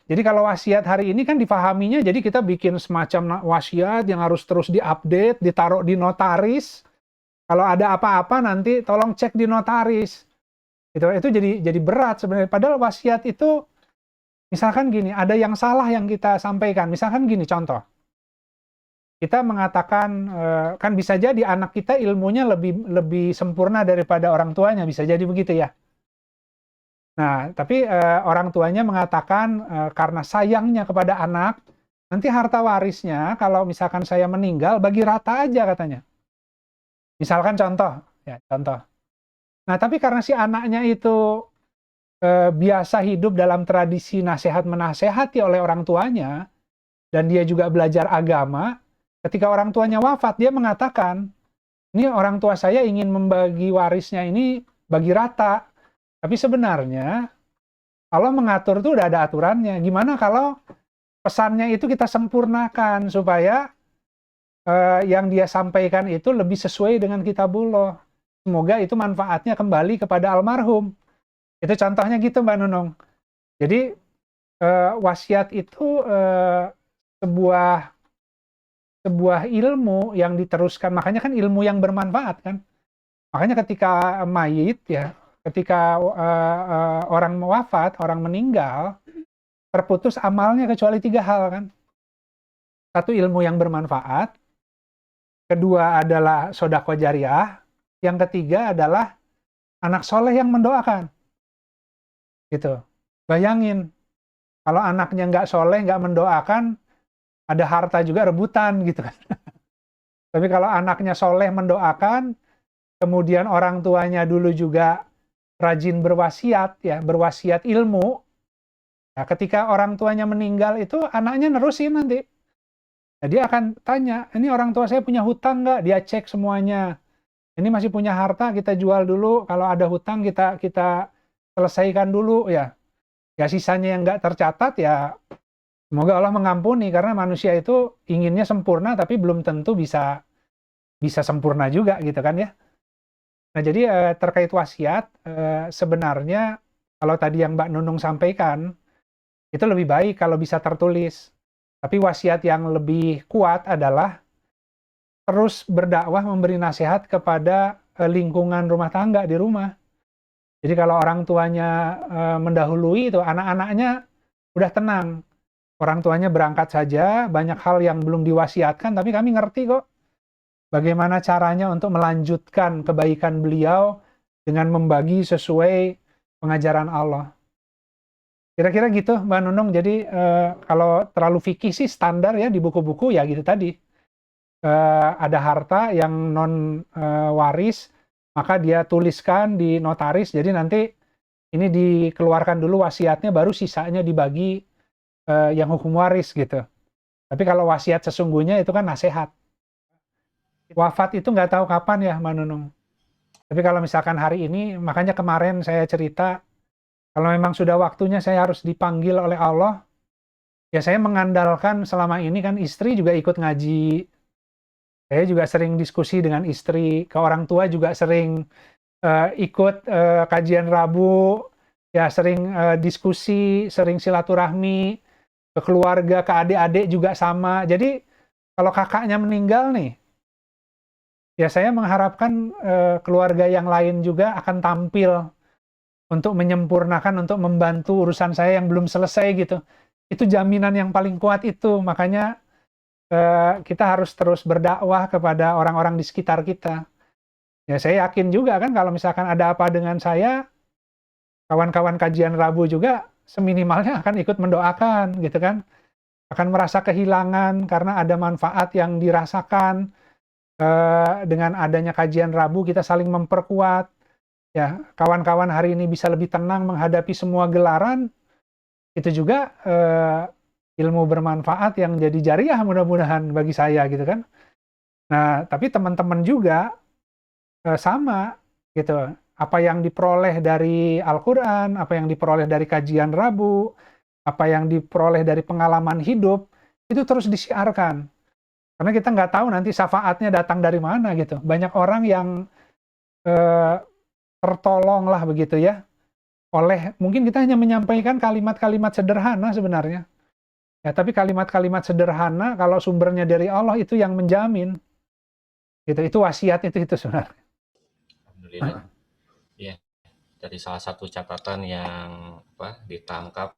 Jadi kalau wasiat hari ini kan difahaminya, jadi kita bikin semacam wasiat yang harus terus diupdate, ditaruh di notaris. Kalau ada apa-apa nanti tolong cek di notaris. Itu jadi berat sebenarnya. Padahal wasiat itu, misalkan gini, ada yang salah yang kita sampaikan. Misalkan gini contoh, kita mengatakan kan bisa jadi anak kita ilmunya lebih sempurna daripada orang tuanya, bisa jadi begitu ya. Nah, tapi orang tuanya mengatakan karena sayangnya kepada anak, nanti harta warisnya kalau misalkan saya meninggal bagi rata aja katanya. Misalkan contoh, ya contoh. Nah, tapi karena si anaknya itu biasa hidup dalam tradisi nasihat menasehati oleh orang tuanya, dan dia juga belajar agama, ketika orang tuanya wafat dia mengatakan, ini orang tua saya ingin membagi warisnya ini bagi rata. Tapi sebenarnya Allah mengatur tuh udah ada aturannya. Gimana kalau pesannya itu kita sempurnakan supaya yang dia sampaikan itu lebih sesuai dengan kitabullah. Semoga itu manfaatnya kembali kepada almarhum. Itu contohnya gitu Mbak Nunung. Jadi wasiat itu sebuah ilmu yang diteruskan. Makanya kan ilmu yang bermanfaat kan. Makanya ketika mayit ya, ketika orang wafat, orang meninggal, terputus amalnya kecuali 3 hal kan. Satu, ilmu yang bermanfaat. Kedua adalah sodako jariah. Yang ketiga adalah anak soleh yang mendoakan. Gitu. Bayangin, kalau anaknya nggak soleh, nggak mendoakan, ada harta juga rebutan gitu kan. Tapi kalau anaknya soleh mendoakan, kemudian orang tuanya dulu juga rajin berwasiat, ya berwasiat ilmu. Nah, ketika orang tuanya meninggal itu anaknya nerusin nanti. Nah, dia akan tanya, ini orang tua saya punya hutang nggak? Dia cek semuanya. Ini masih punya harta, kita jual dulu. Kalau ada hutang kita selesaikan dulu ya. Ya sisanya yang nggak tercatat ya semoga Allah mengampuni karena manusia itu inginnya sempurna tapi belum tentu bisa sempurna juga gitu kan ya. Nah jadi terkait wasiat sebenarnya kalau tadi yang Mbak Nunung sampaikan itu lebih baik kalau bisa tertulis. Tapi wasiat yang lebih kuat adalah terus berdakwah memberi nasihat kepada lingkungan rumah tangga di rumah. Jadi kalau orang tuanya mendahului itu anak-anaknya udah tenang. Orang tuanya berangkat saja, banyak hal yang belum diwasiatkan, tapi kami ngerti kok bagaimana caranya untuk melanjutkan kebaikan beliau dengan membagi sesuai pengajaran Allah. Kira-kira gitu Mbak Nunung, jadi kalau terlalu fikih sih standar ya di buku-buku ya gitu tadi. Ada harta yang non waris, maka dia tuliskan di notaris, jadi nanti ini dikeluarkan dulu wasiatnya, baru sisanya dibagi yang hukum waris gitu. Tapi kalau wasiat sesungguhnya itu kan nasihat. Wafat itu nggak tahu kapan ya, Mbak Nunung. Tapi kalau misalkan hari ini, makanya kemarin saya cerita, kalau memang sudah waktunya saya harus dipanggil oleh Allah, ya saya mengandalkan selama ini kan istri juga ikut ngaji, saya juga sering diskusi dengan istri, ke orang tua juga sering ikut kajian Rabu, ya sering diskusi, sering silaturahmi, ke keluarga, ke adik-adik juga sama. Jadi kalau kakaknya meninggal nih, ya saya mengharapkan keluarga yang lain juga akan tampil untuk menyempurnakan, untuk membantu urusan saya yang belum selesai gitu. Itu jaminan yang paling kuat itu. Makanya kita harus terus berdakwah kepada orang-orang di sekitar kita. Ya saya yakin juga kan kalau misalkan ada apa dengan saya, kawan-kawan kajian Rabu juga seminimalnya akan ikut mendoakan gitu kan. Akan merasa kehilangan karena ada manfaat yang dirasakan. Dengan adanya kajian Rabu kita saling memperkuat. Ya, kawan-kawan hari ini bisa lebih tenang menghadapi semua gelaran. Itu juga ilmu bermanfaat yang jadi jariah mudah-mudahan bagi saya gitu kan. Nah, tapi teman-teman juga sama gitu. Apa yang diperoleh dari Al-Qur'an, apa yang diperoleh dari kajian Rabu, apa yang diperoleh dari pengalaman hidup, itu terus disiarkan. Karena kita nggak tahu nanti syafaatnya datang dari mana gitu. Banyak orang yang eh, tertolong lah begitu ya. Mungkin kita hanya menyampaikan kalimat-kalimat sederhana sebenarnya. Ya, tapi kalimat-kalimat sederhana kalau sumbernya dari Allah itu yang menjamin. Gitu, itu wasiat itu sebenarnya. Alhamdulillah. Ya, dari salah satu catatan yang ditangkap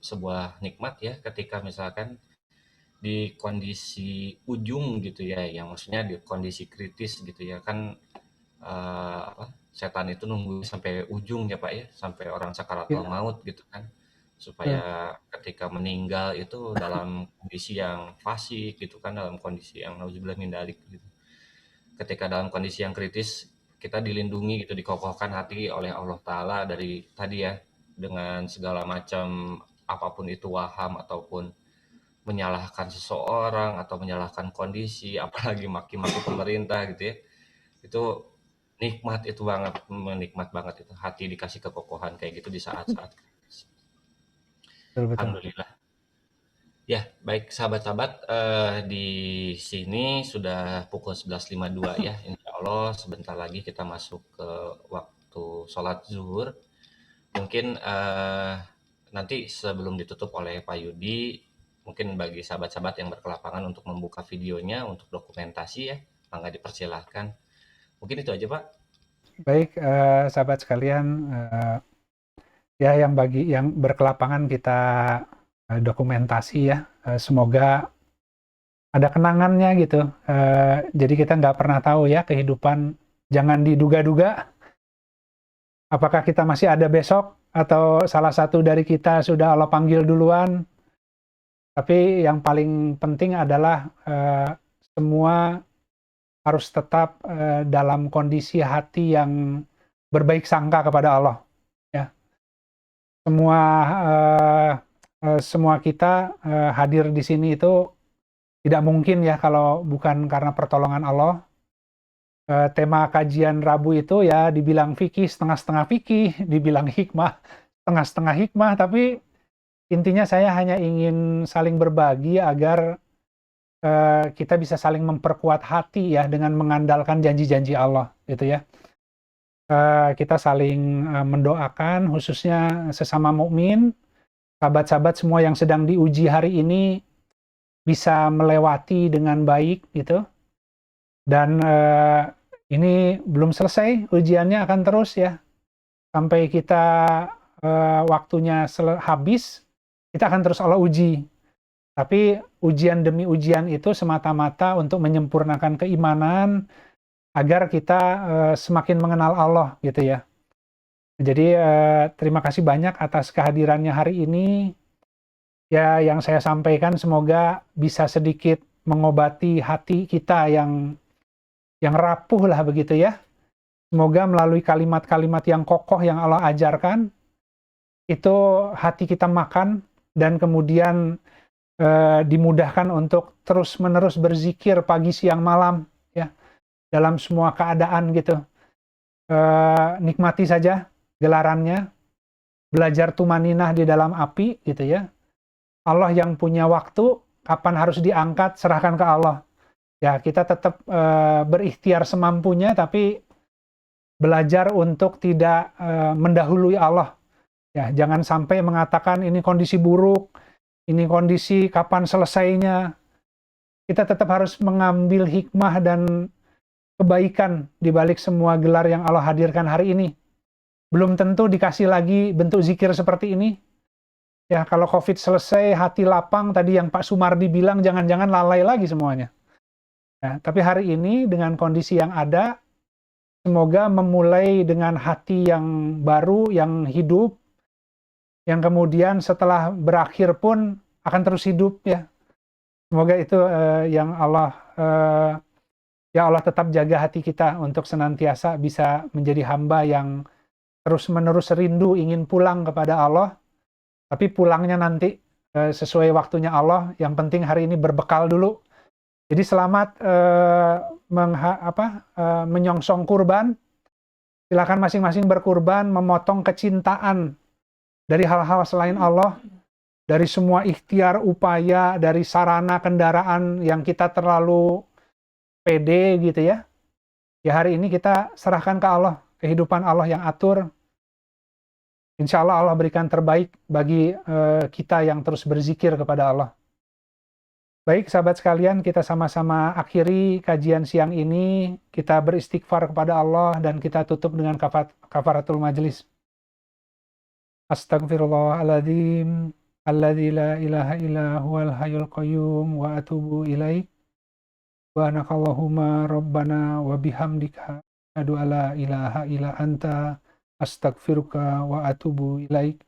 sebuah nikmat ya ketika misalkan di kondisi ujung gitu ya, yang maksudnya di kondisi kritis gitu ya kan, setan itu nunggu sampai ujung ya Pak ya, sampai orang sakaratul Ya, maut gitu kan, betul. supaya ketika meninggal itu dalam kondisi yang fasik gitu kan, dalam kondisi yang nauzubillah min dzalik gitu. Ketika dalam kondisi yang kritis kita dilindungi gitu, dikokohkan hati oleh Allah Ta'ala dari tadi ya, dengan segala macam apapun itu waham ataupun menyalahkan seseorang atau menyalahkan kondisi apalagi maki-maki pemerintah gitu ya, Itu nikmat itu banget, menikmat banget itu, hati dikasih kekokohan kayak gitu di saat-saat kritis. Betul, betul. Alhamdulillah. Ya, baik sahabat-sahabat, di sini sudah pukul 11.52 ya. Insya Allah sebentar lagi kita masuk ke waktu sholat zuhur. Mungkin nanti sebelum ditutup oleh Pak Yudi, mungkin bagi sahabat-sahabat yang berkelapangan untuk membuka videonya untuk dokumentasi ya, mangga dipersilahkan. Mungkin itu aja Pak. Baik, sahabat sekalian, ya bagi yang berkelapangan kita dokumentasi ya, semoga ada kenangannya gitu. Jadi kita nggak pernah tahu ya kehidupan, jangan diduga-duga apakah kita masih ada besok atau salah satu dari kita sudah Allah panggil duluan. Tapi yang paling penting adalah semua harus tetap dalam kondisi hati yang berbaik sangka kepada Allah. Ya, semua kita hadir di sini itu tidak mungkin ya kalau bukan karena pertolongan Allah. Tema kajian Rabu itu ya dibilang fikih, setengah-setengah fikih, dibilang hikmah, setengah-setengah hikmah, tapi intinya saya hanya ingin saling berbagi agar kita bisa saling memperkuat hati ya dengan mengandalkan janji-janji Allah gitu ya. Kita saling mendoakan khususnya sesama mukmin, sahabat-sahabat semua yang sedang diuji hari ini bisa melewati dengan baik gitu. Dan ini belum selesai, ujiannya akan terus ya. Sampai kita waktunya habis, kita akan terus Allah uji. Tapi ujian demi ujian itu semata-mata untuk menyempurnakan keimanan, agar kita semakin mengenal Allah gitu ya. Jadi terima kasih banyak atas kehadirannya hari ini. Ya, yang saya sampaikan semoga bisa sedikit mengobati hati kita yang rapuh lah begitu ya. Semoga melalui kalimat-kalimat yang kokoh yang Allah ajarkan, itu hati kita makan dan kemudian dimudahkan untuk terus-menerus berzikir pagi, siang, malam ya, dalam semua keadaan gitu. Nikmati saja gelarannya, belajar tumaninah di dalam api gitu ya. Allah yang punya waktu, kapan harus diangkat, serahkan ke Allah. Ya, kita tetap berikhtiar semampunya, tapi belajar untuk tidak mendahului Allah. Ya, jangan sampai mengatakan ini kondisi buruk, ini kondisi kapan selesainya. Kita tetap harus mengambil hikmah dan kebaikan di balik semua gelar yang Allah hadirkan hari ini. Belum tentu dikasih lagi bentuk zikir seperti ini. Ya, kalau COVID selesai, hati lapang, tadi yang Pak Sumardi bilang, jangan-jangan lalai lagi semuanya. Ya, tapi hari ini dengan kondisi yang ada, semoga memulai dengan hati yang baru, yang hidup, yang kemudian setelah berakhir pun akan terus hidup ya. Semoga itu yang Allah, ya Allah tetap jaga hati kita untuk senantiasa bisa menjadi hamba yang terus-menerus rindu ingin pulang kepada Allah. Tapi pulangnya nanti sesuai waktunya Allah. Yang penting hari ini berbekal dulu. Jadi selamat menyongsong kurban. Silakan masing-masing berkurban, memotong kecintaan dari hal-hal selain Allah, dari semua ikhtiar, upaya, dari sarana kendaraan yang kita terlalu pede gitu ya. Ya hari ini kita serahkan ke Allah, kehidupan Allah yang atur. Insya Allah Allah berikan terbaik bagi kita yang terus berzikir kepada Allah. Baik sahabat sekalian, kita sama-sama akhiri kajian siang ini. Kita beristighfar kepada Allah dan kita tutup dengan kafaratul majlis. Astagfirullahaladzim, alladzi la ilaha illa huwal hayyul qayyum wa atubu ilaik. Wa anakallahumma rabbana wa bihamdika asyhadu alla ilaha illa anta astaghfiruka wa atubu ilaik.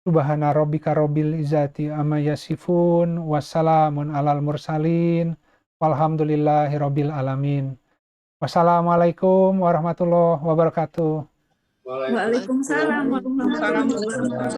Subhana rabbika rabbil izzati amma yasifun, wassalamun alal mursalin, walhamdulillahi rabbil alamin. Wassalamualaikum warahmatullahi wabarakatuh. Waalaikumsalam warahmatullahi wabarakatuh.